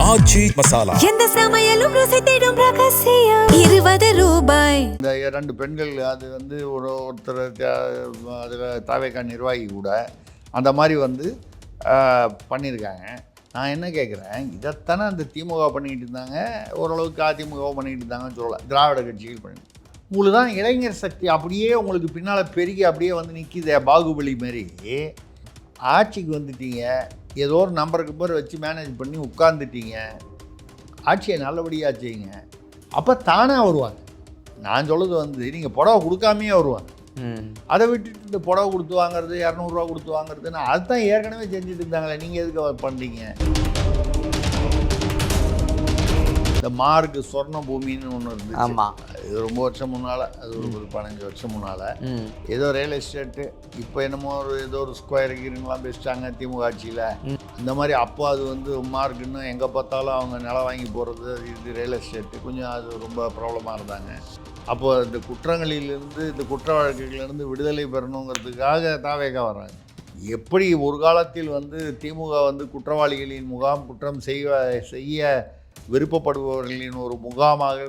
ஆச்சி மசாலா. எந்த சமையலும் ருசி தேடும் ரகசியம். 20 ரூபாய். இந்த 2 பெண்கள் அது வந்து ஒருத்தர் அதில் தாவேகா நிர்வாகி கூட அந்த மாதிரி வந்து பண்ணியிருக்காங்க. நான் என்ன கேட்குறேன், இதைத்தானே அந்த திமுக பண்ணிக்கிட்டு இருந்தாங்க, ஓரளவுக்கு அதிமுக பண்ணிக்கிட்டு இருந்தாங்கன்னு சொல்லலாம். திராவிட கட்சிகள் பண்ணி உங்களுக்கு தான் இளைஞர் சக்தி அப்படியே உங்களுக்கு பின்னால் பெருகி அப்படியே வந்து நிற்கிது. பாகுபலி மாரி ஆட்சிக்கு வந்துட்டீங்க, ஏதோ ஒரு நம்பருக்கு பேர் வச்சு மேனேஜ் பண்ணி உட்கார்ந்துட்டீங்க, ஆட்சியை நல்லபடியாக செய்யுங்க, அப்போ தானாக வருவாங்க. நான் சொல்கிறது வந்து நீங்கள் புடவை கொடுக்காமையே வருவாங்க. அதை விட்டுட்டு இந்த புடவை கொடுத்து வாங்குறது, 200 கொடுத்து வாங்குறதுன்னு அதுதான் ஏற்கனவே செஞ்சுட்டு இருந்தாங்களே, நீங்கள் எதுக்கு பண்ணுறீங்க? இந்த மார்க்கு சொர்ண பூமின்னு ஒன்று இருந்துச்சு. ஆமாம், இது ரொம்ப வருஷம் முன்னால், அது ஒரு 15 வருஷம் முன்னால் ஏதோ ரியல் எஸ்டேட்டு, இப்போ என்னமோ ஏதோ ஒரு ஸ்கொயர் கீருங்கெலாம் பேசிட்டாங்க திமுக ஆட்சியில். இந்த மாதிரி அப்போ அது வந்து மார்க்குன்னு எங்கே பார்த்தாலும் அவங்க நிலம் வாங்கி போகிறது, இது ரியல் எஸ்டேட்டு கொஞ்சம் அது ரொம்ப ப்ராப்ளமாக இருந்தாங்க. அப்போ இந்த குற்றங்களிலிருந்து, இந்த குற்ற வழக்குகளிலிருந்து விடுதலை பெறணுங்கிறதுக்காக தாவேகா வர்றாங்க. எப்படி ஒரு காலத்தில் வந்து திமுக வந்து குற்றவாளிகளின் முகாம், குற்றம் செய்ய விருப்பப்படுபவர்களின் ஒரு முகாமாக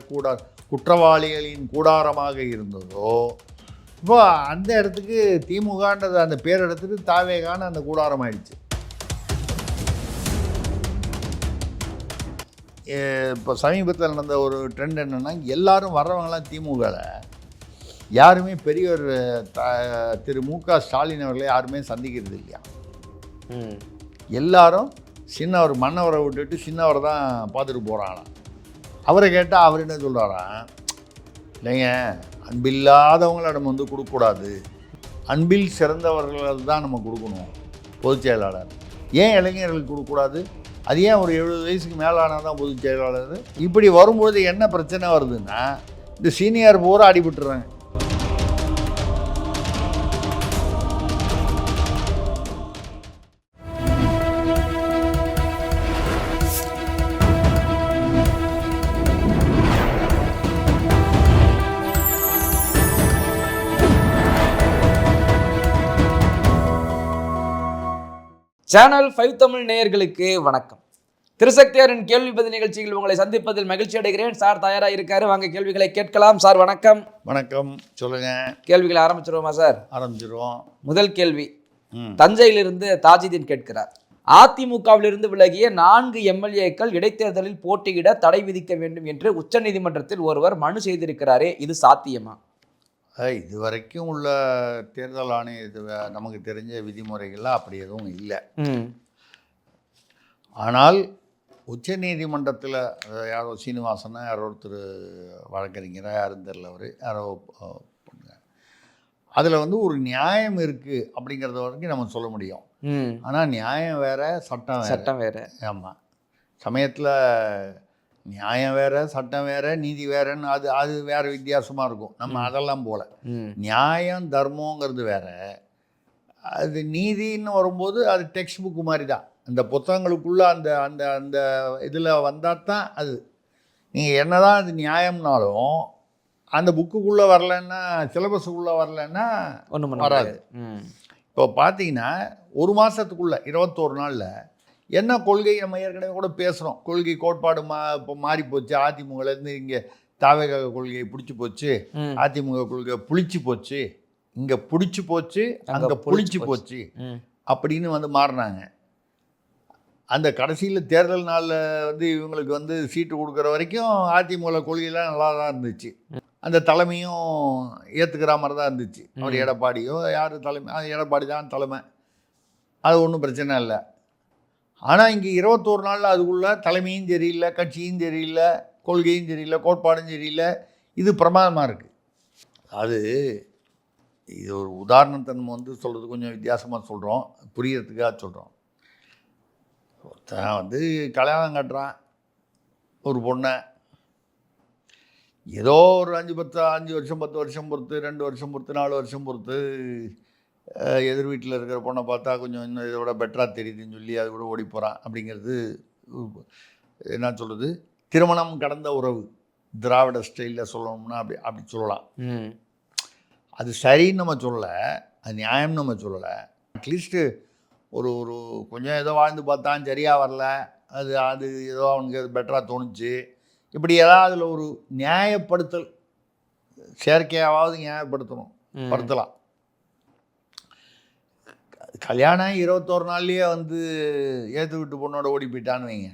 குற்றவாளிகளின் கூடாரமாக இருந்ததோ, இப்போ அந்த இடத்துக்கு திமுகன்றது அந்த பேர் எடுத்துட்டு தாவேகான்னு அந்த கூடாரம் ஆயிடுச்சு. இப்போ சமீபத்தில் நடந்த ஒரு ட்ரெண்ட் என்னென்னா, எல்லாரும் வர்றவங்களாம் திமுகவில் யாருமே பெரியவர் திரு மு.க. ஸ்டாலின் அவர்களை யாருமே சந்திக்கிறது இல்லையா. எல்லாரும் சின்னவர் மன்னவரை விட்டுட்டு சின்னவரை தான் பார்த்துட்டு போகிறாங்களாம். அவரை கேட்டால் அவர் என்ன சொல்கிறாராம், இல்லைங்க, அன்பில்லாதவங்களிடம் வந்து கொடுக்கக்கூடாது, அன்பில் சிறந்தவர்கள் தான் நம்ம கொடுக்கணும் பொதுச் செயலாளர். ஏன் இளைஞர்களுக்கு கொடுக்கக்கூடாது? அது ஏன் ஒரு 70 வயசுக்கு மேலானால் தான் பொதுச் செயலாளர்? இப்படி வரும்பொழுது என்ன பிரச்சனை வருதுன்னா, இந்த சீனியர் பூரா அடிபட்டுறாங்க. சேனல் 5 தமிழ் நேயர்களுக்கு வணக்கம். திருசக்தியாரின் கேள்வி பதில் நிகழ்ச்சியில் உங்களை சந்திப்பதில் மகிழ்ச்சி அடைகிறேன். சார் தயாராக இருக்காரு, வாங்க கேள்விகளை கேட்கலாம். சார் வணக்கம். வணக்கம், சொல்லுங்க. கேள்விகளை ஆரம்பிச்சிருவோமா சார்? ஆரம்பிச்சிருவோம். முதல் கேள்வி தஞ்சையிலிருந்து தாஜிதீன் கேட்கிறார். அதிமுகவிலிருந்து விலகிய 4 எம்எல்ஏக்கள் இடைத்தேர்தலில் போட்டியிட தடை விதிக்க வேண்டும் என்று உச்சநீதிமன்றத்தில் ஒருவர் மனு செய்திருக்கிறாரே, இது சாத்தியமா? இது வரைக்கும் உள்ள தேர்தல் ஆணையத்து நமக்கு தெரிஞ்ச விதிமுறைகள்லாம் அப்படி எதுவும் இல்லை. ஆனால் உச்ச நீதிமன்றத்தில் யாரோ சீனிவாசனா யாரோ ஒருத்தர் வழக்கறிஞராக யாரும் தெரியல, அவர் யாரோ பண்ணுங்க, அதில் வந்து ஒரு நியாயம் இருக்குது அப்படிங்கிறத வரைக்கும் நம்ம சொல்ல முடியும். ஆனால் நியாயம் வேறு, சட்டம் வேறு. ஆமாம், சமயத்தில் நியாயம் வேறு, சட்டம் வேறு, நீதி வேறுன்னு அது வேறு வித்தியாசமாக இருக்கும். நம்ம அதெல்லாம் போல் நியாயம் தர்மங்கிறது வேறு, அது நீதின்னு வரும்போது அது டெக்ஸ்ட் புக்கு மாதிரி தான். அந்த புத்தகங்களுக்குள்ளே அந்த அந்த அந்த இதில் வந்தால் தான் அது. நீங்கள் என்ன தான் அது நியாயம்னாலும் அந்த புக்குக்குள்ளே வரலன்னா, சிலபஸுக்குள்ளே வரலன்னா ஒன்றும் வராது. இப்போ பார்த்தீங்கன்னா ஒரு மாதத்துக்குள்ளே 21 நாளில் என்ன கொள்கை, நம்ம ஏற்கனவே கூட பேசுகிறோம், கொள்கை கோட்பாடு இப்போ மாறி போச்சு. அதிமுகலேருந்து இங்கே தாவேகா கொள்கையை பிடிச்சி போச்சு, அதிமுக கொள்கை புளிச்சு போச்சு, இங்கே பிடிச்சி போச்சு, அங்கே புளிச்சு போச்சு அப்படின்னு வந்து மாறினாங்க. அந்த கடைசியில் தேர்தல் நாளில் வந்து இவங்களுக்கு வந்து சீட்டு கொடுக்குற வரைக்கும் அதிமுக கொள்கையெல்லாம் நல்லா தான் இருந்துச்சு. அந்த தலைமையும் ஏற்றுக்கிற மாதிரி தான் இருந்துச்சு. அவர் எடப்பாடியோ யார் தலைமை, எடப்பாடி தான் தலைமை, அது ஒன்றும் பிரச்சனை இல்லை. ஆனால் இங்கே 21 நாளில் அதுக்குள்ளே தலைமையும் சரியில்லை, கட்சியும் சரியில்லை, கொள்கையும் சரியில்லை, கோட்பாடும் சரியில்லை. இது பிரமாதமாக இருக்குது. இது ஒரு உதாரணத்தை நம்ம வந்து சொல்கிறது கொஞ்சம் வித்தியாசமாக சொல்கிறோம், புரியறதுக்காக சொல்கிறோம். ஒருத்தன் வந்து கல்யாணம் கட்டுறான் ஒரு பொண்ணை, ஏதோ ஒரு 5 வருஷம் 10 வருஷம் பொறுத்து, 2 வருஷம் பொறுத்து, 4 வருஷம் பொறுத்து எதிர் வீட்டில் இருக்கிற பொண்ணை பார்த்தா கொஞ்சம் இன்னும் இதை விட பெட்டராக தெரியுதுன்னு சொல்லி அது கூட ஓடி போகிறான். அப்படிங்கிறது என்ன சொல்கிறது, திருமணம் கடந்த உறவு, திராவிட ஸ்டைலில் சொல்லணும்னா அப்படி சொல்லலாம். அது சரின்னு நம்ம சொல்லலை, அது நியாயம்னு நம்ம சொல்லலை. அட்லீஸ்ட்டு ஒரு கொஞ்சம் ஏதோ வாழ்ந்து பார்த்தான், சரியாக வரல, அது அது ஏதோ அவனுக்கு அது பெட்டராக தோணுச்சு, இப்படி ஏதாவது அதில் ஒரு நியாயப்படுத்தல் செயற்கையாவது நியாயப்படுத்தணும், படுத்தலாம். கல்யாணம் 21 நாள்லேயே வந்து ஏற்று விட்டு பொண்ணோட ஓடி போயிட்டான்னு வைங்க,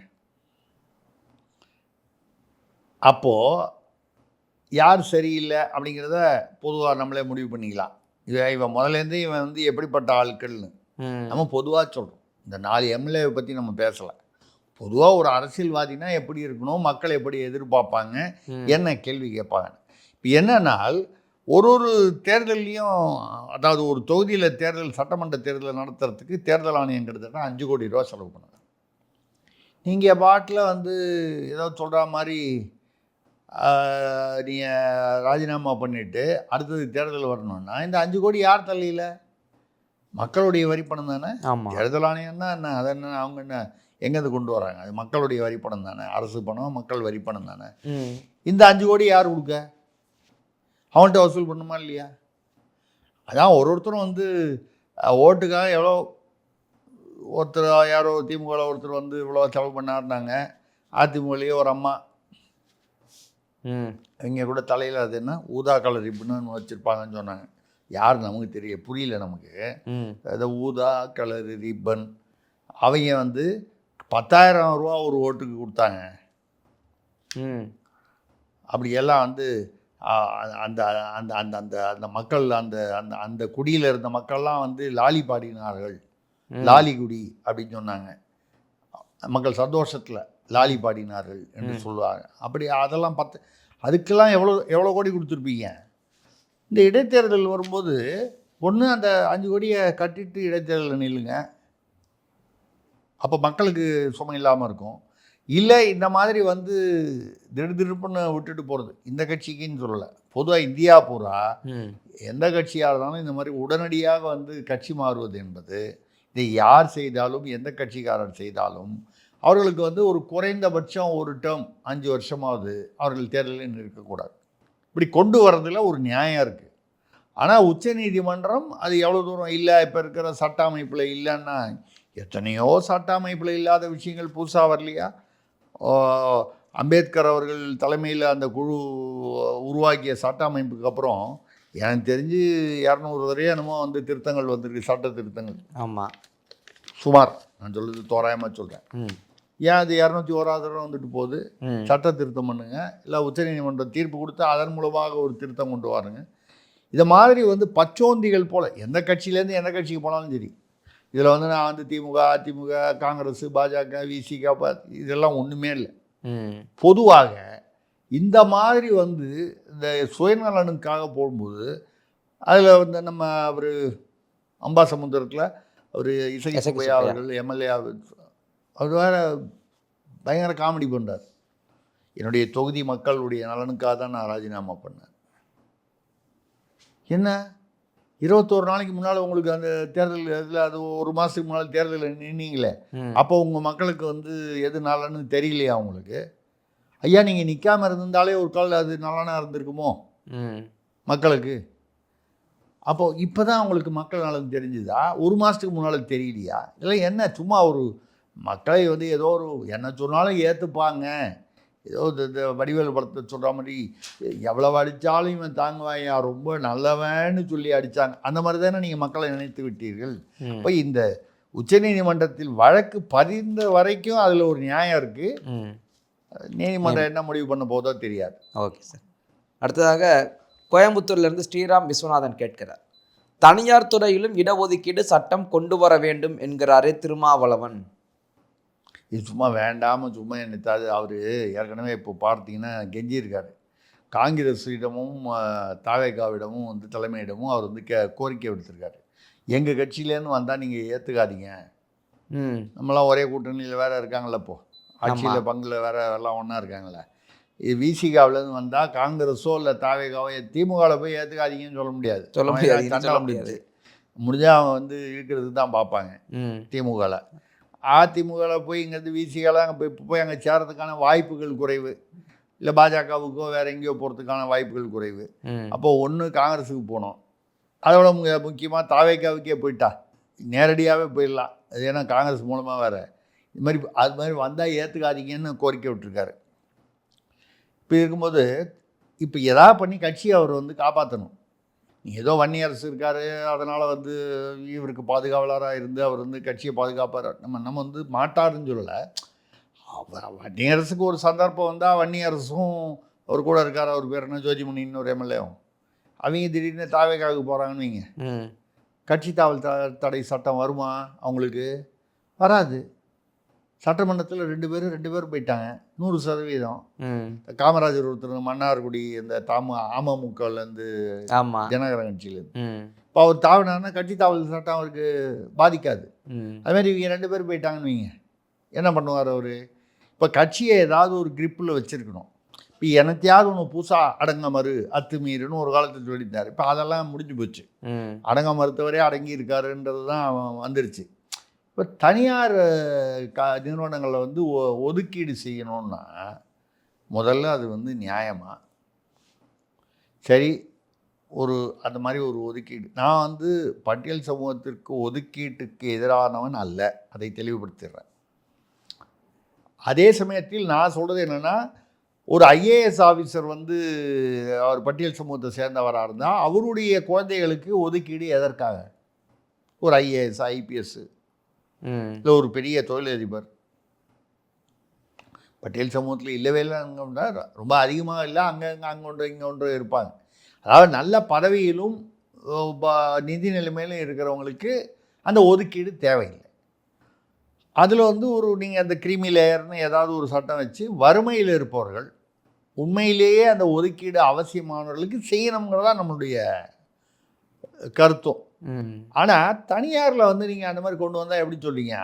அப்போது யார் சரியில்லை அப்படிங்கிறத பொதுவாக நம்மளே முடிவு பண்ணிக்கலாம். இவன் முதலேருந்து இவன் வந்து எப்படிப்பட்ட ஆட்கள்னு நம்ம பொதுவாக சொல்கிறோம். இந்த 4 எம்எல்ஏவை பற்றி நம்ம பேசலை. பொதுவாக ஒரு அரசியல்வாதினா எப்படி இருக்கணும், மக்கள் எப்படி எதிர்பார்ப்பாங்க, என்ன கேள்வி கேட்பாங்க. இப்போ என்னன்னால் ஒரு தேர்தல்லையும், அதாவது ஒரு தொகுதியில் தேர்தல், சட்டமன்ற தேர்தலை நடத்துறதுக்கு தேர்தல் ஆணையம் கிட்டத்தட்ட 5 கோடி ரூபா செலவு பண்ணுங்க. நீங்கள் பாட்டில் வந்து ஏதோ சொல்கிற மாதிரி நீங்கள் ராஜினாமா பண்ணிவிட்டு அடுத்தது தேர்தல் வரணுன்னா இந்த 5 கோடி யார் தலையில்? மக்களுடைய வரி பணம் தானே. தேர்தல் ஆணையம்னா என்ன, அதை என்ன அவங்க என்ன எங்கேருந்து கொண்டு வராங்க? அது மக்களுடைய வரி பணம் தானே, அரசு பணம், மக்கள் வரி பணம் தானே. இந்த 5 கோடி யார் கொடுக்க? அவன்கிட்ட வசூல் பண்ணுமா இல்லையா? அதான் ஒருத்தரும் வந்து ஓட்டுக்காக எவ்வளோ, ஒருத்தர் யாரோ திமுகவில் ஒருத்தர் வந்து இவ்வளோ செலவு பண்ணாருனாங்க. அதிமுகலேயே ஒரு அம்மா இங்கே கூட தலையில் அது என்ன ஊதா கலர் ரிப்பன்னு வச்சுருப்பாங்கன்னு சொன்னாங்க. யார் நமக்கு தெரிய புரியல நமக்கு. அது ஊதா கலர் ரிப்பன் அவங்க வந்து 10,000 ரூபா ஒரு ஓட்டுக்கு கொடுத்தாங்க. அப்படியெல்லாம் வந்து அந்த அந்த அந்த அந்த அந்த மக்கள், அந்த அந்த அந்த குடியில் இருந்த மக்கள்லாம் வந்து லாலி பாடினார்கள், லாலி குடி அப்படின்னு சொன்னாங்க. மக்கள் சந்தோஷத்தில் லாலி பாடினார்கள் என்று சொல்லுவாங்க. அப்படி அதெல்லாம் அதுக்கெல்லாம் எவ்வளோ கோடி கொடுத்துருப்பீங்க. இந்த இடைத்தேர்தல் வரும்போது ஒன்று அந்த 5 கோடியை கட்டிட்டு இடைத்தேர்தலில் நில்லுங்க, அப்போ மக்களுக்கு சுமை இல்லாமல் இருக்கும். இல்லை இந்த மாதிரி வந்து திடுதிடுப்புன்னு விட்டுட்டு போகிறது, இந்த கட்சிக்குன்னு சொல்லலை, பொதுவாக இந்தியா பூரா எந்த கட்சியாக இருந்தாலும் இந்த மாதிரி உடனடியாக வந்து கட்சி மாறுவது என்பது, இதை யார் செய்தாலும் எந்த கட்சிக்காரர் செய்தாலும் அவர்களுக்கு வந்து ஒரு குறைந்தபட்சம் ஒரு டேர்ம் 5 வருஷமாவது அவர்கள் தேர்தலில் இருக்கக்கூடாது. இப்படி கொண்டு வரதில் ஒரு நியாயம் இருக்குது. ஆனால் உச்சநீதிமன்றம் அது எவ்வளோ தூரம் இல்லை, இப்போ இருக்கிற சட்ட அமைப்பில் இல்லைன்னா, எத்தனையோ சட்ட அமைப்பில் இல்லாத விஷயங்கள் புதுசாக வரலையா? அம்பேத்கர் அவர்கள் தலைமையில் அந்த குழு உருவாக்கிய சட்ட அமைப்புக்கு அப்புறம் எனக்கு தெரிஞ்சு 200 வரையும் என்னமோ வந்து திருத்தங்கள் வந்திருக்கு, சட்ட திருத்தங்கள். ஆமாம், சுமார், நான் சொல்கிறது தோராயமாக சொல்கிறேன். ஏன் அது 201வது தடவை வந்துட்டு போகுது? சட்ட திருத்தம் பண்ணுங்க, இல்லை உச்சநீதிமன்றம் தீர்ப்பு கொடுத்து அதன் மூலமாக ஒரு திருத்தம் கொண்டு வாருங்க. இதை மாதிரி வந்து பச்சோந்திகள் போல் எந்த கட்சியிலேருந்து எந்த கட்சிக்கு போனாலும் சரி, இதில் வந்து நான் வந்து திமுக, அதிமுக, காங்கிரஸ், பாஜக, விசிக இதெல்லாம் ஒன்றுமே இல்லை. பொதுவாக இந்த மாதிரி வந்து இந்த சுயநலனுக்காக போகும்போது அதில் வந்து நம்ம அவர் அம்பாசமுத்திரத்தில் அவர் இசை அவர்கள் எம்எல்ஏ, அவர் வேறு பயங்கர காமெடி பண்ணுறார். என்னுடைய தொகுதி மக்களுடைய நலனுக்காக தான் நான் ராஜினாமா பண்ணேன். என்ன 21 நாளைக்கு முன்னால் உங்களுக்கு அந்த தேர்தல் இதில், அது ஒரு மாதத்துக்கு முன்னால் தேர்தலில் நின்னீங்களே, அப்போ உங்கள் மக்களுக்கு வந்து எது நலன்னு தெரியலையா உங்களுக்கு? ஐயா நீங்கள் நிற்காமல் இருந்திருந்தாலே ஒரு கால் அது நலனாக இருந்திருக்குமோ மக்களுக்கு? அப்போது இப்போ தான் அவங்களுக்கு மக்கள் நலன் தெரிஞ்சுதா? ஒரு மாதத்துக்கு முன்னால் தெரியலையா? இல்லை என்ன சும்மா ஒரு மக்களை வந்து ஏதோ ஒரு என்ன சொன்னாலும் ஏற்றுப்பாங்க, ஏதோ இந்த வடிவேல் படத்தை சொல்கிற மாதிரி எவ்வளவு அடித்தாலும் இவன் தாங்குவாயா, ரொம்ப நல்லவன்னு சொல்லி அடித்தாங்க, அந்த மாதிரி தானே நீங்கள் மக்களை நினைத்து விட்டீர்கள். இப்போ இந்த உச்சநீதிமன்றத்தில் வழக்கு பதிந்த வரைக்கும் அதில் ஒரு நியாயம் இருக்குது. நீதிமன்றம் என்ன முடிவு பண்ண போதோ தெரியாது. Okay sir. அடுத்ததாக கோயம்புத்தூர்லேருந்து ஸ்ரீராம் விஸ்வநாதன் கேட்கிறார், தனியார் துறையிலும் இடஒதுக்கீடு சட்டம் கொண்டு வர வேண்டும் என்கிறாரே திருமாவளவன். இது சும்மா வேண்டாமல் சும்மா என்னத்தாது. அவர் ஏற்கனவே இப்போ பார்த்தீங்கன்னா கெஞ்சியிருக்காரு. காங்கிரஸிடமும் தாவேகாவிடமும் வந்து தலைமையிடமும் அவர் வந்து கோரிக்கை விடுத்திருக்காரு. எங்கள் கட்சியிலேருந்து வந்தால் நீங்கள் ஏற்றுக்காதீங்க, நம்மளாம் ஒரே கூட்டணியில் வேறு இருக்காங்களே, இப்போது ஆட்சியில் பங்கில் வேறு எல்லாம் ஒன்றா இருக்காங்களே, இது விசிகாவிலேருந்து வந்தால் காங்கிரஸோ இல்லை தாவேகாவோ திமுகவில் போய் ஏற்றுக்காதீங்கன்னு சொல்ல முடியாது. சொல்ல முடியாது. முடிஞ்சால் அவன் வந்து இருக்கிறதுக்கு தான் பார்ப்பாங்க திமுகவில். அதிமுகவில் போய் இங்கேருந்து விசிகாவில் அங்கே போய் அங்கே சேரத்துக்கான வாய்ப்புகள் குறைவு, இல்லை பாஜகவுக்கோ வேறு எங்கேயோ போகிறதுக்கான வாய்ப்புகள் குறைவு. அப்போது ஒன்று காங்கிரஸுக்கு போகணும், அதோட முக்கியமாக தாவேகாவுக்கே போயிட்டா நேரடியாகவே போயிடலாம். அது ஏன்னா காங்கிரஸ் மூலமாக வேறு அது மாதிரி வந்தால் ஏற்றுக்காதீங்கன்னு கோரிக்கை விட்டுருக்காரு. இப்போ இருக்கும்போது இப்போ எதாவது பண்ணி கட்சியை அவர் வந்து காப்பாற்றணும். ஏதோ வன்னியரசு இருக்கார், அதனால் வந்து இவருக்கு பாதுகாவலராக இருந்து அவர் வந்து கட்சியை பாதுகாப்பார். நம்ம வந்து மாட்டாருன்னு சொல்லலை. வன்னியரசுக்கு ஒரு சந்தர்ப்பம் வந்தால் வன்னியரசும் அவர் கூட இருக்கார். அவர் பேர் என்ன, ஜோதிமணின்னு ஒரு எம்எல்ஏவும். அவங்க திடீர்னு தாவேக்காவுக்கு போகிறாங்கன்னு வைங்க, கட்சி தாவல் தடை சட்டம் வருமா? அவங்களுக்கு வராது. சட்டமன்றத்தில் 2 பேரும் போயிட்டாங்க, 100%. காமராஜர் ஒருத்தர் மன்னார்குடி இந்த அமமுகலேருந்து ஜனகர கட்சியிலேருந்து இப்போ அவர் தாவினார்னா கட்சி தாவல் சட்டம் அவருக்கு பாதிக்காது. அதுமாதிரி இவங்க 2 பேர் போயிட்டாங்கன்னு வைங்க, என்ன பண்ணுவார் அவர்? இப்போ கட்சியை ஏதாவது ஒரு கிரிப்பில் வச்சுருக்கணும். இப்போ எனத்தையாவது ஒன்று புதுசாக அடங்க மறு அத்துமீறுன்னு ஒரு காலத்தில் சொல்லியிருந்தார். இப்போ அதெல்லாம் முடிஞ்சு போச்சு. அடங்க மறுத்தவரே அடங்கி இருக்காருன்றது தான் வந்துருச்சு. இப்போ தனியார் நிறுவனங்களில் வந்து ஒதுக்கீடு செய்யணுன்னா முதல்ல அது வந்து நியாயமா சரி, அந்த மாதிரி ஒரு ஒதுக்கீடு. நான் வந்து பட்டியல் சமூகத்திற்கு ஒதுக்கீட்டுக்கு எதிரானவன் அல்ல, அதை தெளிவுபடுத்திடுறேன். அதே சமயத்தில் நான் சொல்கிறது என்னென்னா, ஒரு ஐஏஎஸ் ஆஃபீஸர் வந்து அவர் பட்டியல் சமூகத்தை சேர்ந்தவராக இருந்தால் அவருடைய குழந்தைகளுக்கு ஒதுக்கீடு எதற்காக? ஒரு ஐஏஎஸ், ஐபிஎஸ், இல்லை ஒரு பெரிய தொழிலதிபர் பட்டியல் சமூகத்தில் இல்லவே இல்லைன்னா ரொம்ப அதிகமாக இல்லை, அங்கே ஒன்று இங்கே ஒன்று இருப்பாங்க. அதாவது நல்ல பதவியிலும் நிதி நிலைமையிலும் இருக்கிறவங்களுக்கு அந்த ஒதுக்கீடு தேவையில்லை. அதில் வந்து நீங்கள் அந்த கிரீமி லேயர்னு ஏதாவது ஒரு சட்டம் வச்சு வறுமையில் இருப்பவர்கள் உண்மையிலேயே அந்த ஒதுக்கீடு அவசியமானவர்களுக்கு செய்யணுங்கிறதா நம்மளுடைய கருத்தும். ஆனால் தனியாரில் வந்து நீங்கள் அந்த மாதிரி கொண்டு வந்தால் எப்படி சொல்லிங்க?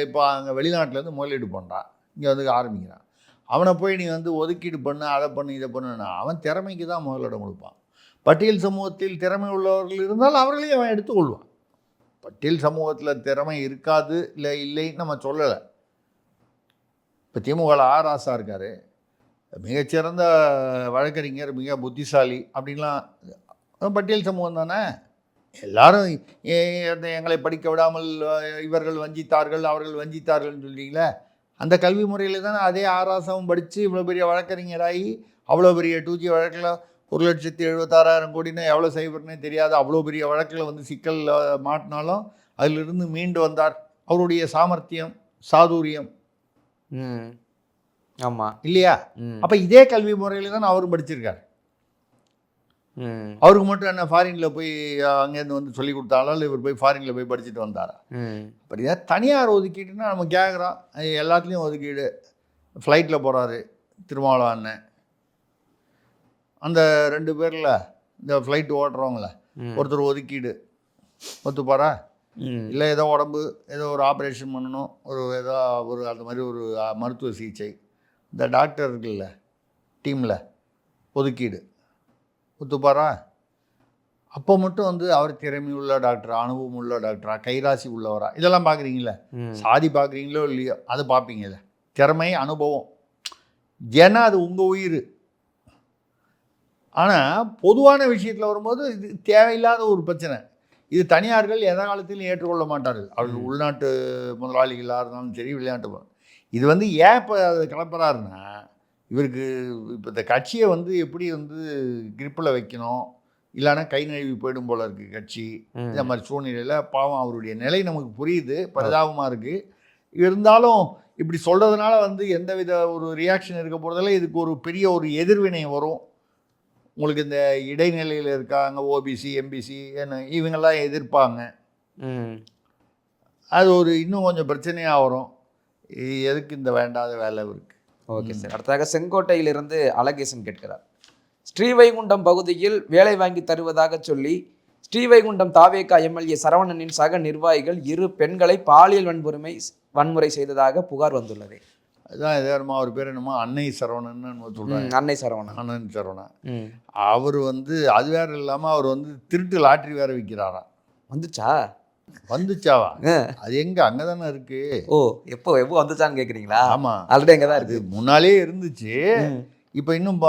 இப்போ அங்கே வெளிநாட்டிலேருந்து முதலீடு பண்ணுறான், இங்கே வந்து ஆரம்பிக்கிறான், அவனை போய் நீ வந்து ஒதுக்கீடு பண்ணு, அதை பண்ணு, இதை பண்ணுன்னா அவன் திறமைக்கு தான் முதலிடம் கொடுப்பான். பட்டியல் சமூகத்தில் திறமை உள்ளவர்கள் இருந்தால் அவர்களையும் அவன் எடுத்துக்கொள்வான். பட்டியல் சமூகத்தில் திறமை இருக்காது இல்லைன்னு நம்ம சொல்லலை. இப்போ திமுக ஆராசா இருக்கார், மிகச்சிறந்த வழக்கறிஞர், மிக புத்திசாலி, அப்படின்லாம் பட்டியல் சமூகம் தானே. எல்லாரும் எங்களை படிக்க விடாமல் இவர்கள் வஞ்சித்தார்கள், அவர்கள் வஞ்சித்தார்கள்னு சொல்லிங்களே, அந்த கல்வி முறையில் தானே அதே ஆராசாவும் படித்து இவ்வளோ பெரிய வழக்கறிஞராகி அவ்வளோ பெரிய 2G வழக்கில் 1,76,000 கோடினா எவ்வளோ சைபர்னே தெரியாது, அவ்வளோ பெரிய வழக்கில் வந்து சிக்கல் மாட்டினாலும் அதிலிருந்து மீண்டு வந்தார். அவருடைய சாமர்த்தியம், சாதுரியம். ஆமாம் இல்லையா? அப்போ இதே கல்வி முறையில் தான் அவரும் படிச்சிருக்கார். அவருக்கு மட்டும் என்ன ஃபாரினில் போய் அங்கேருந்து வந்து சொல்லி கொடுத்தாலும் இவர் போய் ஃபாரினில் போய் படிச்சுட்டு வந்தாரா? அப்படியா? தனியார் ஒதுக்கீடுன்னா நம்ம கேட்குறோம், எல்லாத்துலேயும் ஒதுக்கீடு. ஃப்ளைட்டில் போகிறாரு திருமாவளவன் அண்ணன், அந்த 2 பேரில் இந்த ஃப்ளைட் ஓட்டுறவங்கள ஒருத்தர் ஒதுக்கீடு ஒத்துப்பாரா? இல்லை ஏதோ உடம்பு ஏதோ ஒரு ஆப்ரேஷன் பண்ணணும், ஏதோ அந்த மாதிரி ஒரு மருத்துவ சிகிச்சை, இந்த டாக்டர் இருக்குல்ல டீமில் ஒதுக்கீடு ஒத்துப்பாரா? அப்போ மட்டும் வந்து அவர் திறமை உள்ள டாக்டரா, அனுபவம் உள்ள டாக்டரா, கைராசி உள்ளவரா, இதெல்லாம் பார்க்குறீங்களே. சாதி பார்க்குறீங்களோ இல்லையோ அதை பார்ப்பீங்கல்ல. திறமை, அனுபவம், ஏன்னா அது உங்கள் உயிர். ஆனால் பொதுவான விஷயத்தில் வரும்போது இது தேவையில்லாத ஒரு பிரச்சனை. இது தனியார்கள் எந்த காலத்திலும் ஏற்றுக்கொள்ள மாட்டார்கள். அவர்கள் உள்நாட்டு முதலாளிகளாக இருந்தாலும் சரி, வெளிநாட்டு. இது வந்து ஏன் இப்போ அதை கிளப்புறாருன்னா, இவருக்கு இப்போ இந்த கட்சியை வந்து எப்படி வந்து கிரிப்பில் வைக்கணும், இல்லைன்னா கை நழுவி போயிடும் போல இருக்குது கட்சி. இந்த மாதிரி சூழ்நிலையில் பாவம் அவருடைய நிலை நமக்கு புரியுது, பரிதாபமாக இருக்குது. இருந்தாலும் இப்படி சொல்கிறதுனால வந்து எந்தவித ஒரு ரியாக்ஷன் இருக்க போகிறதில்ல. இதுக்கு ஒரு பெரிய ஒரு எதிர்வினை வரும். உங்களுக்கு இந்த இடைநிலையில் இருக்காங்க, ஓபிசி, எம்பிசி, என்ன இவங்கெல்லாம் எதிர்ப்பாங்க. அது ஒரு இன்னும் கொஞ்சம் பிரச்சனையாக வரும். எதுக்கு இந்த வேண்டாத வேலை இருக்குது? Okay sir. அடுத்ததாக செங்கோட்டையிலிருந்து அழகேசன் கேட்கிறார், ஸ்ரீவைகுண்டம் பகுதியில் வேலை வாங்கி தருவதாக சொல்லி ஸ்ரீவைகுண்டம் தாவேகா எம்எல்ஏ சரவணனின் சக நிர்வாகிகள் 2 பெண்களை பாலியல் வன்முறை செய்ததாக புகார் வந்துள்ளது. அதுதான் எதாரமா அவர் பேர் என்னமோ அன்னை சரவணன்னு சொல்கிறாங்க. அன்னை சரவணன், அண்ணன் சரவணன். அவர் வந்து அது வேறு இல்லாமல் அவர் வந்து திருட்டு லாட்ரி வேறு விற்கிறாராம். வந்துச்சாவா? அது எங்கே? அங்கே தானே இருக்கு. ஓ, எப்போ வந்துச்சான்னு கேட்குறீங்களா? ஆமாம், ஆல்ரெடி அங்கே தான் இருக்குது. முன்னாலே இருந்துச்சு, இப்போ இன்னும்